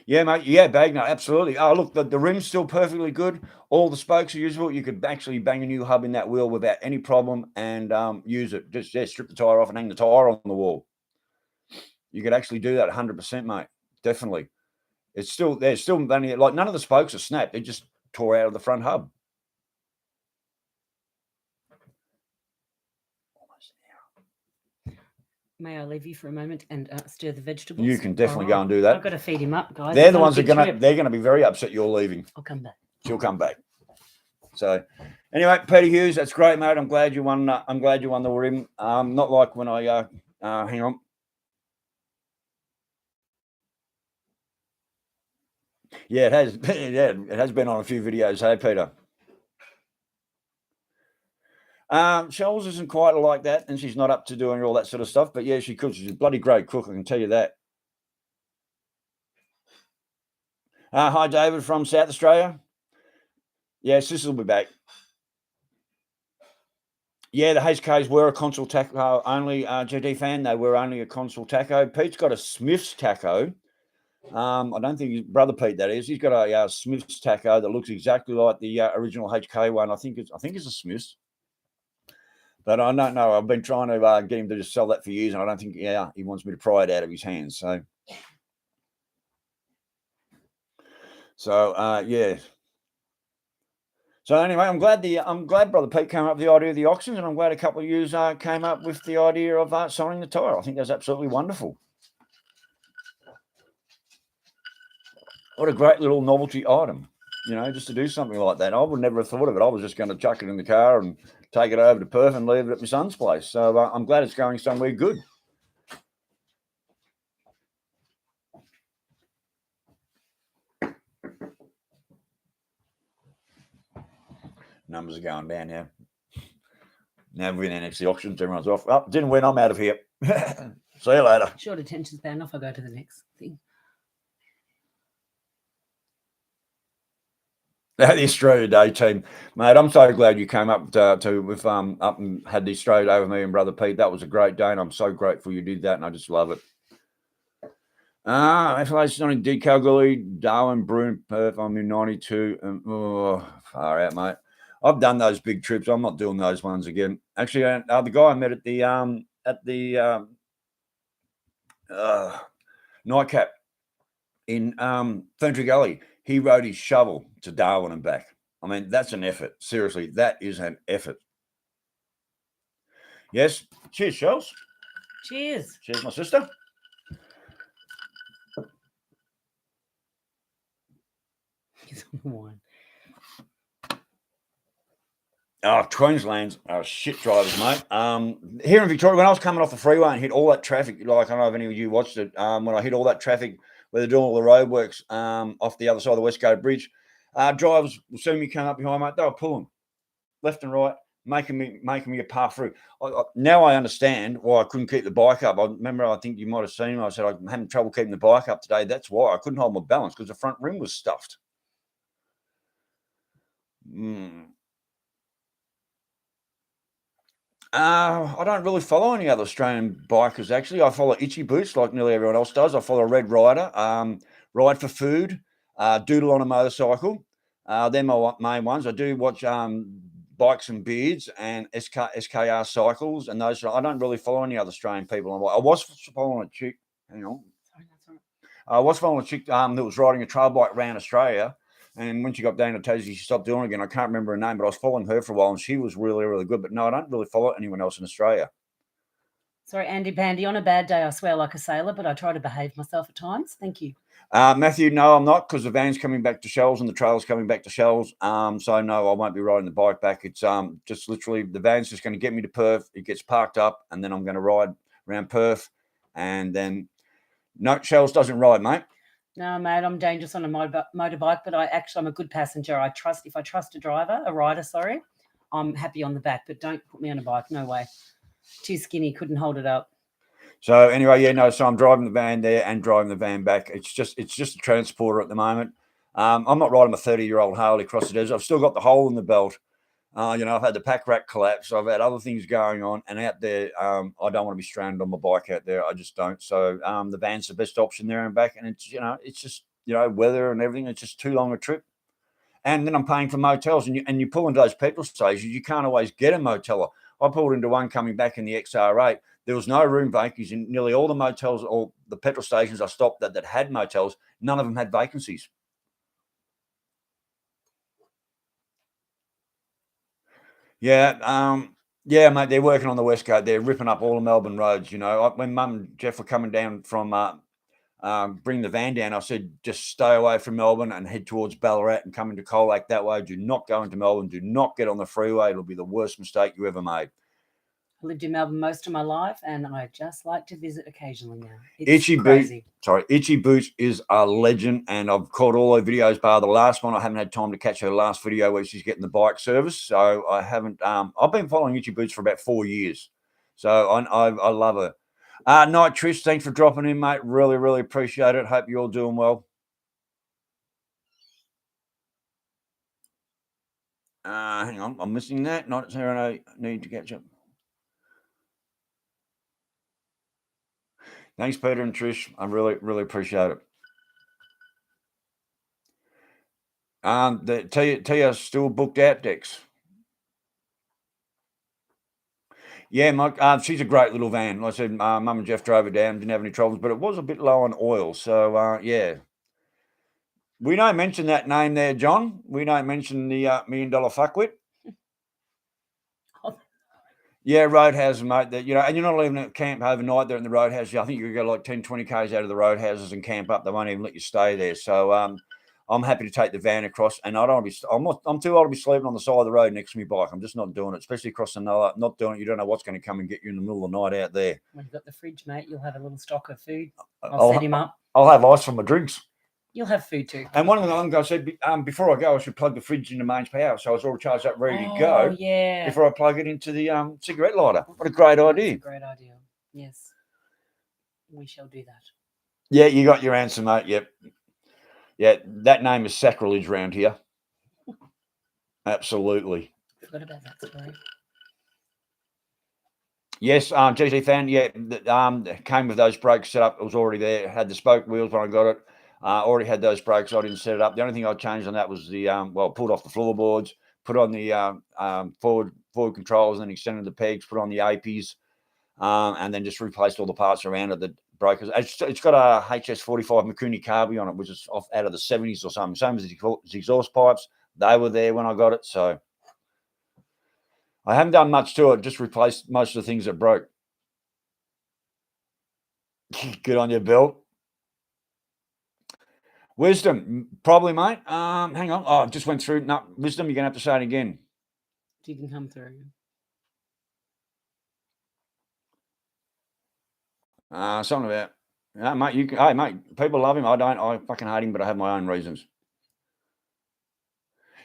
Yeah, mate. Yeah, Bagner, absolutely. Oh, look, the rim's still perfectly good. All the spokes are usable. You could actually bang a new hub in that wheel without any problem and use it. Just strip the tire off and hang the tire on the wall. You could actually do that 100%, mate. Definitely. There's still only, like, none of the spokes are snapped. They just tore out of the front hub. May I leave you for a moment and stir the vegetables? You can definitely go and do that. I've got to feed him up, guys. They're the ones they're gonna be very upset you're leaving. I'll come back. She'll come back. So anyway, Peter Hughes, that's great, mate. I'm glad you won. I'm glad you won the rim. Not like when I hang on. Yeah, it has. Yeah, it has been on a few videos. Hey, Peter. Shells isn't quite like that, and she's not up to doing all that sort of stuff. But yeah, she cooks. She's a bloody great cook, I can tell you that. Hi, David from South Australia. Yeah, Sis will be back. Yeah, the HKs were a console taco only, GD fan. They were only a console taco. Pete's got a Smith's taco. I don't think his brother Pete, that is. He's got a Smith's taco that looks exactly like the original HK one. I think it's a Smith's. But I don't know. I've been trying to get him to just sell that for years, and I don't think he wants me to pry it out of his hands. So yeah. So anyway, I'm glad Brother Pete came up with the idea of the auctions, and I'm glad a couple of you came up with the idea of signing the tire. I think that's absolutely wonderful. What a great little novelty item, just to do something like that. I would never have thought of it. I was just going to chuck it in the car and take it over to Perth and leave it at my son's place. So I'm glad it's going somewhere good. Numbers are going down now. Now we're in NXT auctions, everyone's off. Oh, didn't win, I'm out of here. See you later. Short attention span, off I go to the next thing. The Australia Day team, mate. I'm so glad you came up up and had the Australia Day with me and Brother Pete. That was a great day, and I'm so grateful you did that, and I just love it. FLA's not in Calgary, Darwin, Bruin, Perth. I'm in 92. Far out, mate. I've done those big trips. I'm not doing those ones again. Actually, the guy I met at the nightcap in Ferntree Gully, he rode his shovel to Darwin and back. I mean, that's an effort. Seriously, that is an effort. Yes. Cheers, Shells. Cheers. Cheers, my sister. Wine. Oh, Queensland's are shit drivers, mate. Here in Victoria, when I was coming off the freeway and hit all that traffic, like I don't know if any of you watched it, when I hit all that traffic where they're doing all the roadworks off the other side of the West Coast Bridge, drivers will see me come up behind, mate. They were pulling left and right, making me a path through. Now I understand why I couldn't keep the bike up. I remember, I think you might have seen me. I said I'm having trouble keeping the bike up today. That's why I couldn't hold my balance, because the front rim was stuffed. I don't really follow any other Australian bikers, actually. I follow Itchy Boots like nearly everyone else does. I follow Red Rider, Ride for Food, Doodle on a Motorcycle. They're my main ones. I do watch Bikes and Beards and SKR Cycles and those. I don't really follow any other Australian people. I was following a chick. Hang on. Sorry, that's all right. I was following a chick that was riding a trail bike around Australia. And when she got down to Tassie, she stopped doing it again. I can't remember her name, but I was following her for a while, and she was really, really good. But no, I don't really follow anyone else in Australia. Sorry, Andy Pandy. On a bad day, I swear like a sailor, but I try to behave myself at times. Thank you. Matthew, no, I'm not, because the van's coming back to Shells and the trailer's coming back to Shells. So no, I won't be riding the bike back. It's just literally the van's just going to get me to Perth. It gets parked up, and then I'm going to ride around Perth, and then no, Shells doesn't ride, mate. No, mate, I'm dangerous on a motorbike, but I'm a good passenger. If I trust a rider, I'm happy on the back, but don't put me on a bike. No way. Too skinny, couldn't hold it up. So anyway, so I'm driving the van there and driving the van back. It's just a transporter at the moment. I'm not riding a 30-year-old Harley across the desert. I've still got the hole in the belt. I've had the pack rack collapse. I've had other things going on, and out there, I don't want to be stranded on my bike out there. I just don't. So the van's the best option there and back, and it's just weather and everything. It's just too long a trip, and then I'm paying for motels, and you pull into those petrol stations. You can't always get a motel. I pulled into one coming back in the XR8. There was no room vacancies in nearly all the motels or the petrol stations I stopped that had motels. None of them had vacancies. Yeah, mate, they're working on the West Coast. They're ripping up all the Melbourne roads. When Mum and Jeff were coming down from bring the van down, I said, just stay away from Melbourne and head towards Ballarat and come into Colac that way. Do not go into Melbourne. Do not get on the freeway. It'll be the worst mistake you ever made. I lived in Melbourne most of my life, and I just like to visit occasionally now. It's Itchy crazy. Itchy Boots is a legend, and I've caught all her videos bar the last one. I haven't had time to catch her last video where she's getting the bike service, so I haven't. I've been following Itchy Boots for about 4 years, so I love her. Night Trish, thanks for dropping in, mate. Really, really appreciate it. Hope you're all doing well. Hang on, I'm missing that. Not zero. I need to catch up. Thanks, Peter and Trish. I really, really appreciate it. Tia's still booked out, Dex. Yeah, Mike. She's a great little van. Like I said, Mum and Jeff drove her down, didn't have any troubles, but it was a bit low on oil. So, yeah. We don't mention that name there, John. We don't mention the $1 million fuckwit. Yeah, roadhouse, mate. That, and you're not leaving at camp overnight there in the roadhouse. I think you go like 10, 20 k's out of the roadhouses and camp up. They won't even let you stay there. So I'm happy to take the van across, and I don't want to be. I'm too old to be sleeping on the side of the road next to my bike. I'm just not doing it, especially across the night. Not doing it. You don't know what's going to come and get you in the middle of the night out there. When you've got the fridge, mate, you'll have a little stock of food. I'll set him up. I'll have ice for my drinks. You'll have food too. And one of the guys said, before I go, I should plug the fridge into mains power. So I was all charged up, ready to go. Oh, yeah. Before I plug it into the cigarette lighter. What a great idea. That's a great idea. Yes. We shall do that. Yeah, you got your answer, mate. Yep. Yeah, that name is sacrilege around here. Absolutely. Forgot about that story. Yes, GT fan, yeah, came with those brakes set up. It was already there. Had the spoke wheels when I got it. Already had those brakes. I didn't set it up. The only thing I changed on that was the pulled off the floorboards, put on the forward controls, and then extended the pegs, put on the APs, and then just replaced all the parts around it. The breakers. It's got a HS45 Mikuni Carby on it, which is off out of the 70s or something. Same as the exhaust pipes. They were there when I got it, so I haven't done much to it. Just replaced most of the things that broke. Good on your belt. Wisdom, probably, mate. Hang on. Oh, I just went through. No, Wisdom, you're going to have to say it again. Didn't come through. Something about, mate, hey, mate, people love him. I don't. I fucking hate him, but I have my own reasons.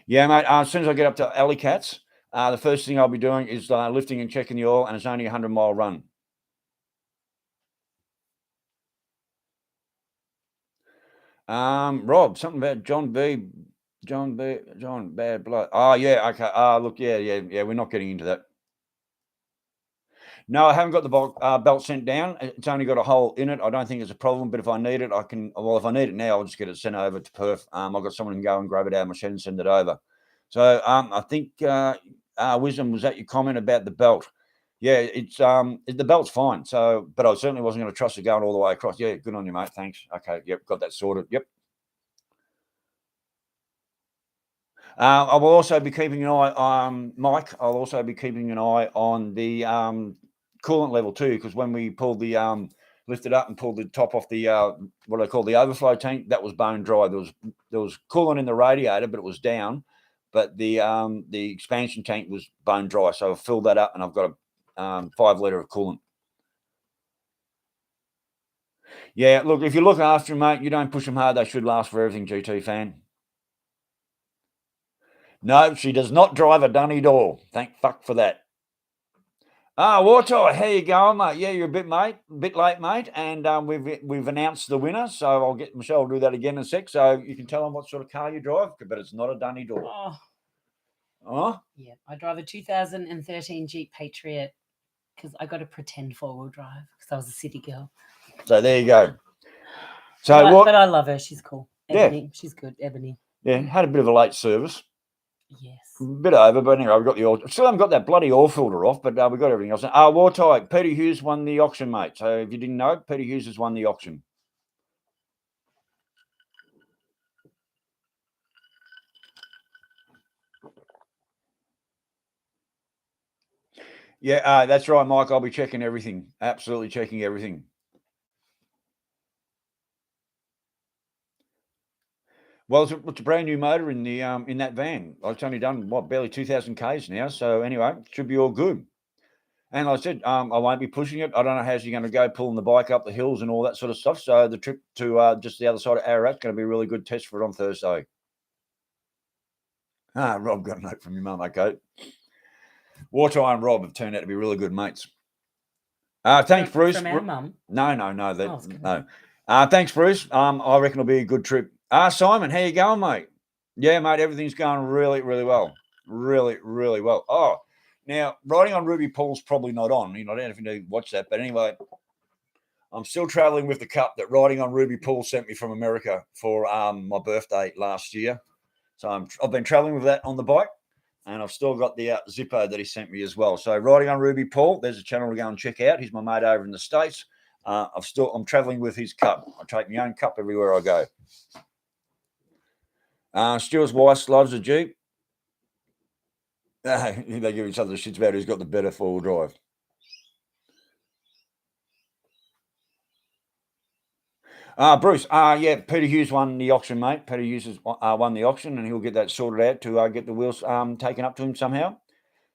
Yeah, mate. As soon as I get up to Alley Cats, the first thing I'll be doing is lifting and checking the oil, and it's only a 100-mile run. Rob, something about John Bad Blood. Oh, yeah, okay. Look, yeah. We're not getting into that. No, I haven't got the belt sent down. It's only got a hole in it. I don't think it's a problem, but if I need it, I can. Well, if I need it now, I'll just get it sent over to Perth. I've got someone who can go and grab it out of my shed and send it over. So I think Wisdom, was that your comment about the belt? Yeah, it's the belt's fine. So, but I certainly wasn't going to trust it going all the way across. Yeah, good on you, mate. Thanks. Okay, yep, got that sorted. Yep. I will also be keeping an eye on Mike. I'll also be keeping an eye on the coolant level too, because when we pulled the lifted up and pulled the top off the what I call the overflow tank, that was bone dry. There was coolant in the radiator, but it was down. But the expansion tank was bone dry, so I've filled that up and I've got a 5 litre of coolant. Yeah, look, if you look after them, mate, you don't push them hard. They should last for everything, GT fan. No, she does not drive a dunny door. Thank fuck for that. Wartoy, how you going, mate? Yeah, you're a bit late, mate. And we've announced the winner, so I'll get Michelle to do that again in a sec. So you can tell them what sort of car you drive, but it's not a dunny door. Oh? Yeah, I drive a 2013 Jeep Patriot because I got to pretend 4-wheel drive because I was a city girl. So there you go. So but I love her. She's cool. Ebony. Yeah. She's good. Ebony. Yeah, had a bit of a late service. Yes. A bit over, but anyway, we've got the oil. Still haven't got that bloody oil filter off, but we've got everything else. Wartime, Peter Hughes won the auction, mate. So if you didn't know, Peter Hughes has won the auction. Yeah, that's right, Mike. I'll be checking everything. Absolutely checking everything. Well, it's a brand new motor in the in that van. It's only done barely 2,000 k's now. So anyway, it should be all good. And I said, I won't be pushing it. I don't know how you're going to go pulling the bike up the hills and all that sort of stuff. So the trip to just the other side of Ararat's going to be a really good test for it on Thursday. Rob got a note from your mum. Okay. Wartie and Rob have turned out to be really good mates. Thanks, Bruce. From our mum? No. No. Thanks, Bruce. I reckon it'll be a good trip. Simon, how you going, mate? Yeah, mate, everything's going really, really well. Really, really well. Oh, now, riding on Ruby Pool's probably not on. I don't know if you need to watch that. But anyway, I'm still traveling with the cup that Riding on Ruby Pool sent me from America for my birthday last year. So I've been traveling with that on the bike. And I've still got the Zippo that he sent me as well. So Riding on Ruby Paul, there's a channel to go and check out. He's my mate over in the States. I'm traveling with his cup. I take my own cup everywhere I go. Stuart's wife loves a Jeep. They give each other shits about who's got the better four-wheel drive. Bruce, yeah, Peter Hughes won the auction, mate. Peter Hughes has won the auction, and he'll get that sorted out to get the wheels taken up to him somehow.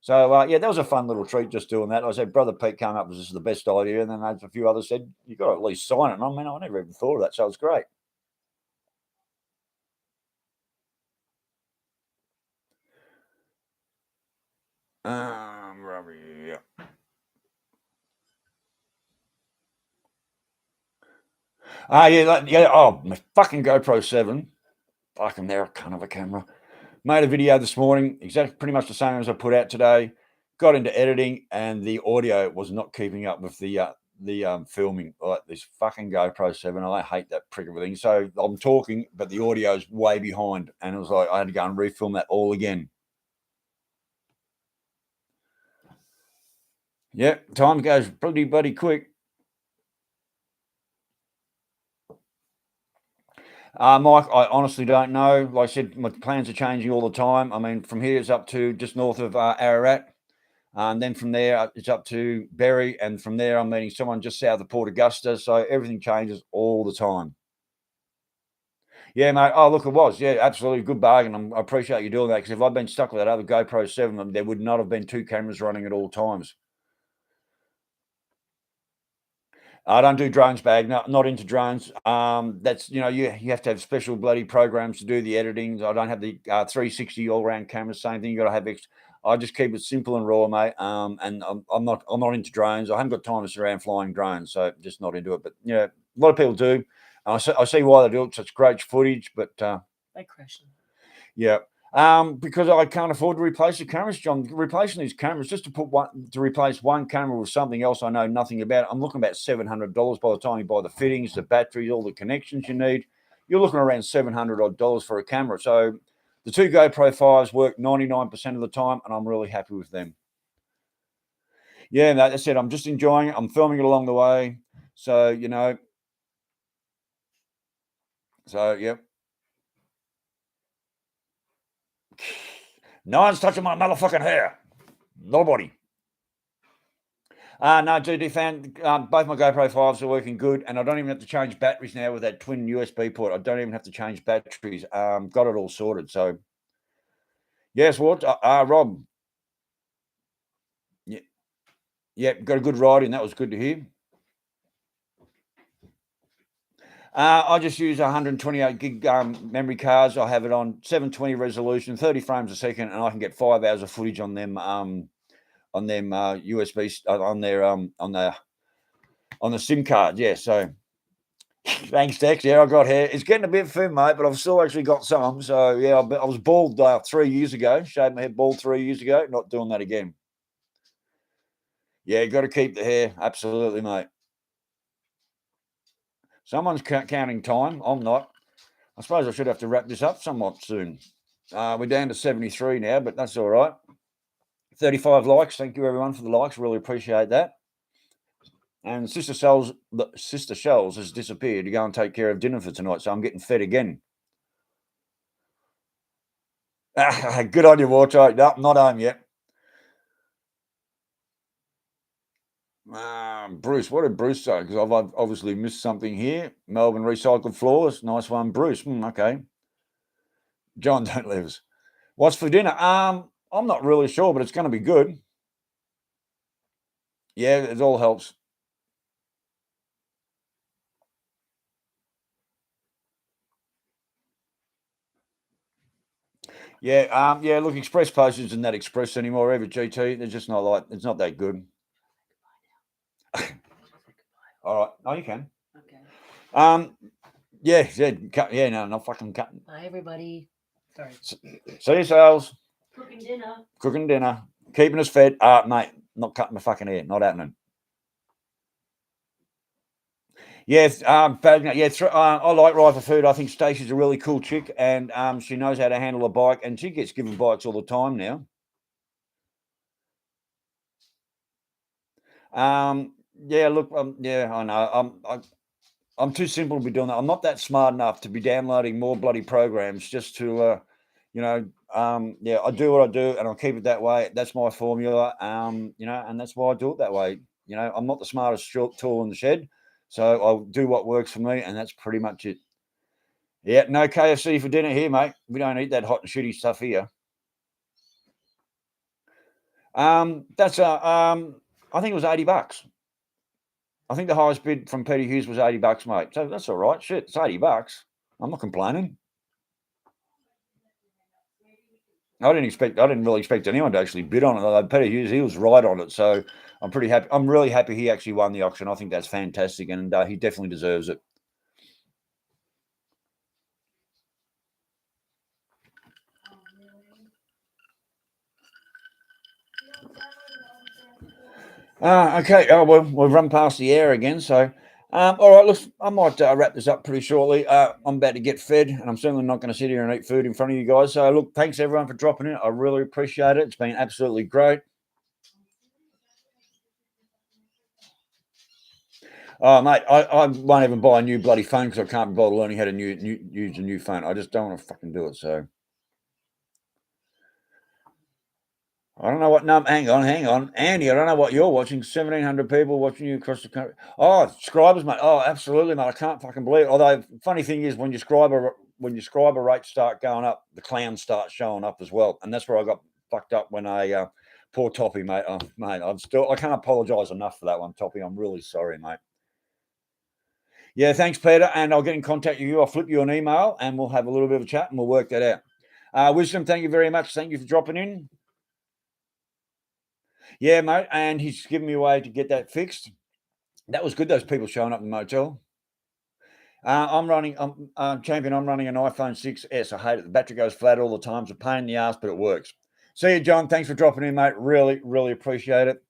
So, yeah, that was a fun little treat just doing that. I said, Brother Pete came up with this is the best idea. And then a few others said, you've got to at least sign it. And I mean, I never even thought of that. So it was great. Yeah. Yeah. Oh, my fucking GoPro 7. Fucking they're a cunt of a camera. Made a video this morning, exactly pretty much the same as I put out today. Got into editing, and the audio was not keeping up with the filming. Like this fucking GoPro 7, I hate that prick of a thing. So I'm talking, but the audio's way behind, and it was like I had to go and refilm that all again. Yeah, time goes pretty bloody quick. Mike, I honestly don't know. Like I said, my plans are changing all the time. I mean, from here it's up to just north of Ararat. And then from there, it's up to Berry. And from there, I'm meeting someone just south of Port Augusta. So everything changes all the time. Yeah, mate. Oh, look, it was. Yeah, absolutely. Good bargain. I appreciate you doing that, because if I'd been stuck with that other GoPro 7, there would not have been two cameras running at all times. I don't do drones, bag. No, not into drones. That's, you have to have special bloody programs to do the editing. I don't have the 360 all round cameras. Same thing. You got to have extra. I just keep it simple and raw, mate. And I'm not into drones. I haven't got time to sit around flying drones, so just not into it. But a lot of people do. I see why they do it. Such great footage, but they crash them. Yeah. Because I can't afford to replace the cameras, John. Replacing these cameras just to replace one camera with something else I know nothing about. I'm looking about $700 by the time you buy the fittings, the batteries, all the connections you need. You're looking around $700 for a camera. So the two GoPro 5s work 99% of the time, and I'm really happy with them. Yeah, no, that's it. I'm just enjoying it. I'm filming it along the way. So, So, yep. No one's touching my motherfucking hair. Nobody. No, GD fan. Both my GoPro 5s are working good, and I don't even have to change batteries now with that twin USB port. I don't even have to change batteries. Got it all sorted. So, yes, what? Rob. Yeah, got a good ride in. That was good to hear. I just use 128 gig memory cards. I have it on 720 resolution, 30 frames a second, and I can get 5 hours of footage on them. USB on the SIM card. Yeah, so thanks, Dex. Yeah, I got hair. It's getting a bit thin, mate, but I've still actually got some. So yeah, I was bald 3 years ago. Shaved my head bald 3 years ago. Not doing that again. Yeah, got to keep the hair. Absolutely, mate. Someone's counting time. I'm not. I suppose I should have to wrap this up somewhat soon. We're down to 73 now, but that's all right. 35 likes. Thank you, everyone, for the likes. Really appreciate that. And Sister Shells has disappeared to go and take care of dinner for tonight, so I'm getting fed again. Good on you, Warchild. No, not home yet. Bruce, what did Bruce say? Because I've obviously missed something here. Melbourne recycled floors. Nice one, Bruce. Okay. John, don't leave us. What's for dinner? I'm not really sure, but it's going to be good. Yeah, it all helps. Yeah. Look, Express Post isn't that Express anymore. Even GT, they're just not like it's not that good. All right, no, you can. Okay. Yeah, no, not fucking cutting. Bye, everybody. Sorry. See yourselves. Cooking dinner. Cooking dinner, keeping us fed. Mate, not cutting my fucking hair. Not happening. Yes, Fagner, yeah, I like Rye for Food. I think Stacey's a really cool chick, and she knows how to handle a bike, and she gets given bikes all the time now. Yeah, look, yeah, I know. I'm too simple to be doing that. I'm not that smart enough to be downloading more bloody programs just to, yeah, I do what I do, and I'll keep it that way. That's my formula, and that's why I do it that way. I'm not the smartest tool in the shed, so I'll do what works for me, and that's pretty much it. Yeah, no KFC for dinner here, mate. We don't eat that hot and shitty stuff here. That's I think it was $80. I think the highest bid from Peter Hughes was $80, mate. So that's all right. Shit, it's $80. I'm not complaining. I didn't really expect anyone to actually bid on it. Although Peter Hughes, he was right on it. So I'm pretty happy. I'm really happy he actually won the auction. I think that's fantastic, and he definitely deserves it. Okay. Oh, well, we've run past the air again. So, all right, look, I might wrap this up pretty shortly. I'm about to get fed, and I'm certainly not going to sit here and eat food in front of you guys. So, look, thanks everyone for dropping in. I really appreciate it. It's been absolutely great. Oh, mate, I won't even buy a new bloody phone because I can't be bothered learning how to use a new phone. I just don't want to fucking do it. So, I don't know what number. Hang on, Andy. I don't know what you're watching. 1,700 people watching you across the country. Oh, subscribers, mate. Oh, absolutely, mate. I can't fucking believe it. Although, funny thing is, when your subscriber rates start going up, the clowns start showing up as well, and that's where I got fucked up when I poor Toppy, mate. Oh, mate, I can't apologise enough for that one, Toppy. I'm really sorry, mate. Yeah, thanks, Peter, and I'll get in contact with you. I'll flip you an email, and we'll have a little bit of a chat, and we'll work that out. Wisdom, thank you very much. Thank you for dropping in. Yeah, mate, and he's given me a way to get that fixed. That was good. Those people showing up in the motel. Champion. I'm running an iPhone 6S. I hate it. The battery goes flat all the time. It's a pain in the ass, but it works. See you, John. Thanks for dropping in, mate. Really, really appreciate it.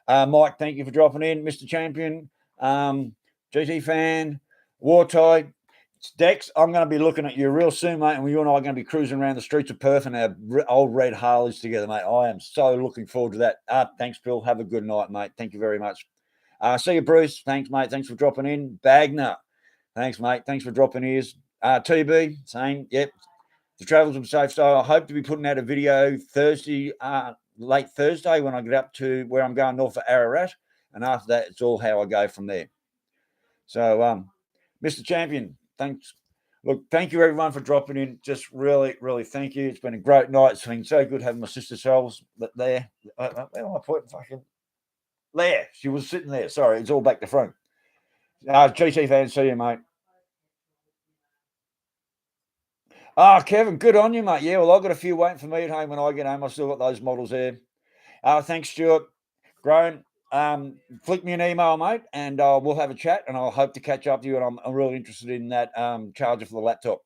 Mike, thank you for dropping in. Mr. Champion, GT fan, Wartide, Dex. I'm going to be looking at you real soon, mate, and you and I are going to be cruising around the streets of Perth in our old red Harleys together, mate. I am so looking forward to that. Thanks, Bill. Have a good night, mate. Thank you very much. See you, Bruce. Thanks, mate. Thanks for dropping in. Bagner. Thanks, mate. Thanks for dropping ears. TB, same. Yep. The travels of safe. So I hope to be putting out a video Thursday, late Thursday, when I get up to where I'm going north of Ararat. And after that, it's all how I go from there. So, Mr. Champion, thanks. Look, thank you everyone for dropping in. Just really, really thank you. It's been a great night. It's been so good having my sister Charles there. Where am I putting fucking there? She was sitting there. Sorry, it's all back to front. GT fans, see you, mate. Kevin, good on you, mate. Yeah, well, I've got a few waiting for me at home when I get home. I've still got those models there. Thanks, Stuart. Grown. Flick me an email, mate, and we'll have a chat, and I'll hope to catch up to you. And I'm really interested in that charger for the laptop.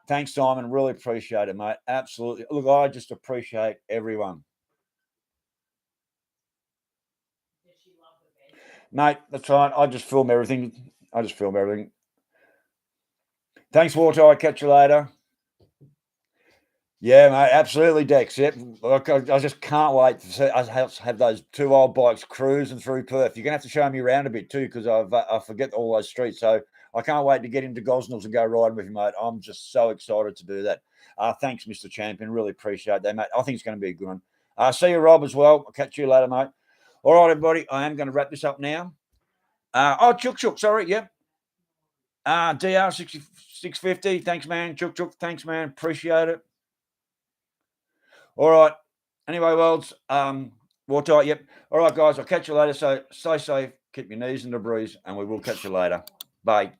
Thanks, Simon. Really appreciate it, mate. Absolutely. Look, I just appreciate everyone. Mate, that's right. I just film everything. Thanks, Walter. I'll catch you later. Yeah, mate, absolutely, Dex. Yep. I just can't wait to see us have those two old bikes cruising through Perth. You're going to have to show me around a bit too, because I forget all those streets. So I can't wait to get into Gosnells and go riding with you, mate. I'm just so excited to do that. Thanks, Mr. Champion. Really appreciate that, mate. I think it's going to be a good one. See you, Rob, as well. I'll catch you later, mate. All right, everybody. I am going to wrap this up now. Chook, sorry. Yep. DR 650. Thanks, man. Chook. Thanks, man. Appreciate it. All right. Anyway, Worlds, Watertight, yep. All right, guys, I'll catch you later. So stay safe, keep your knees in the breeze, and we will catch you later. Bye.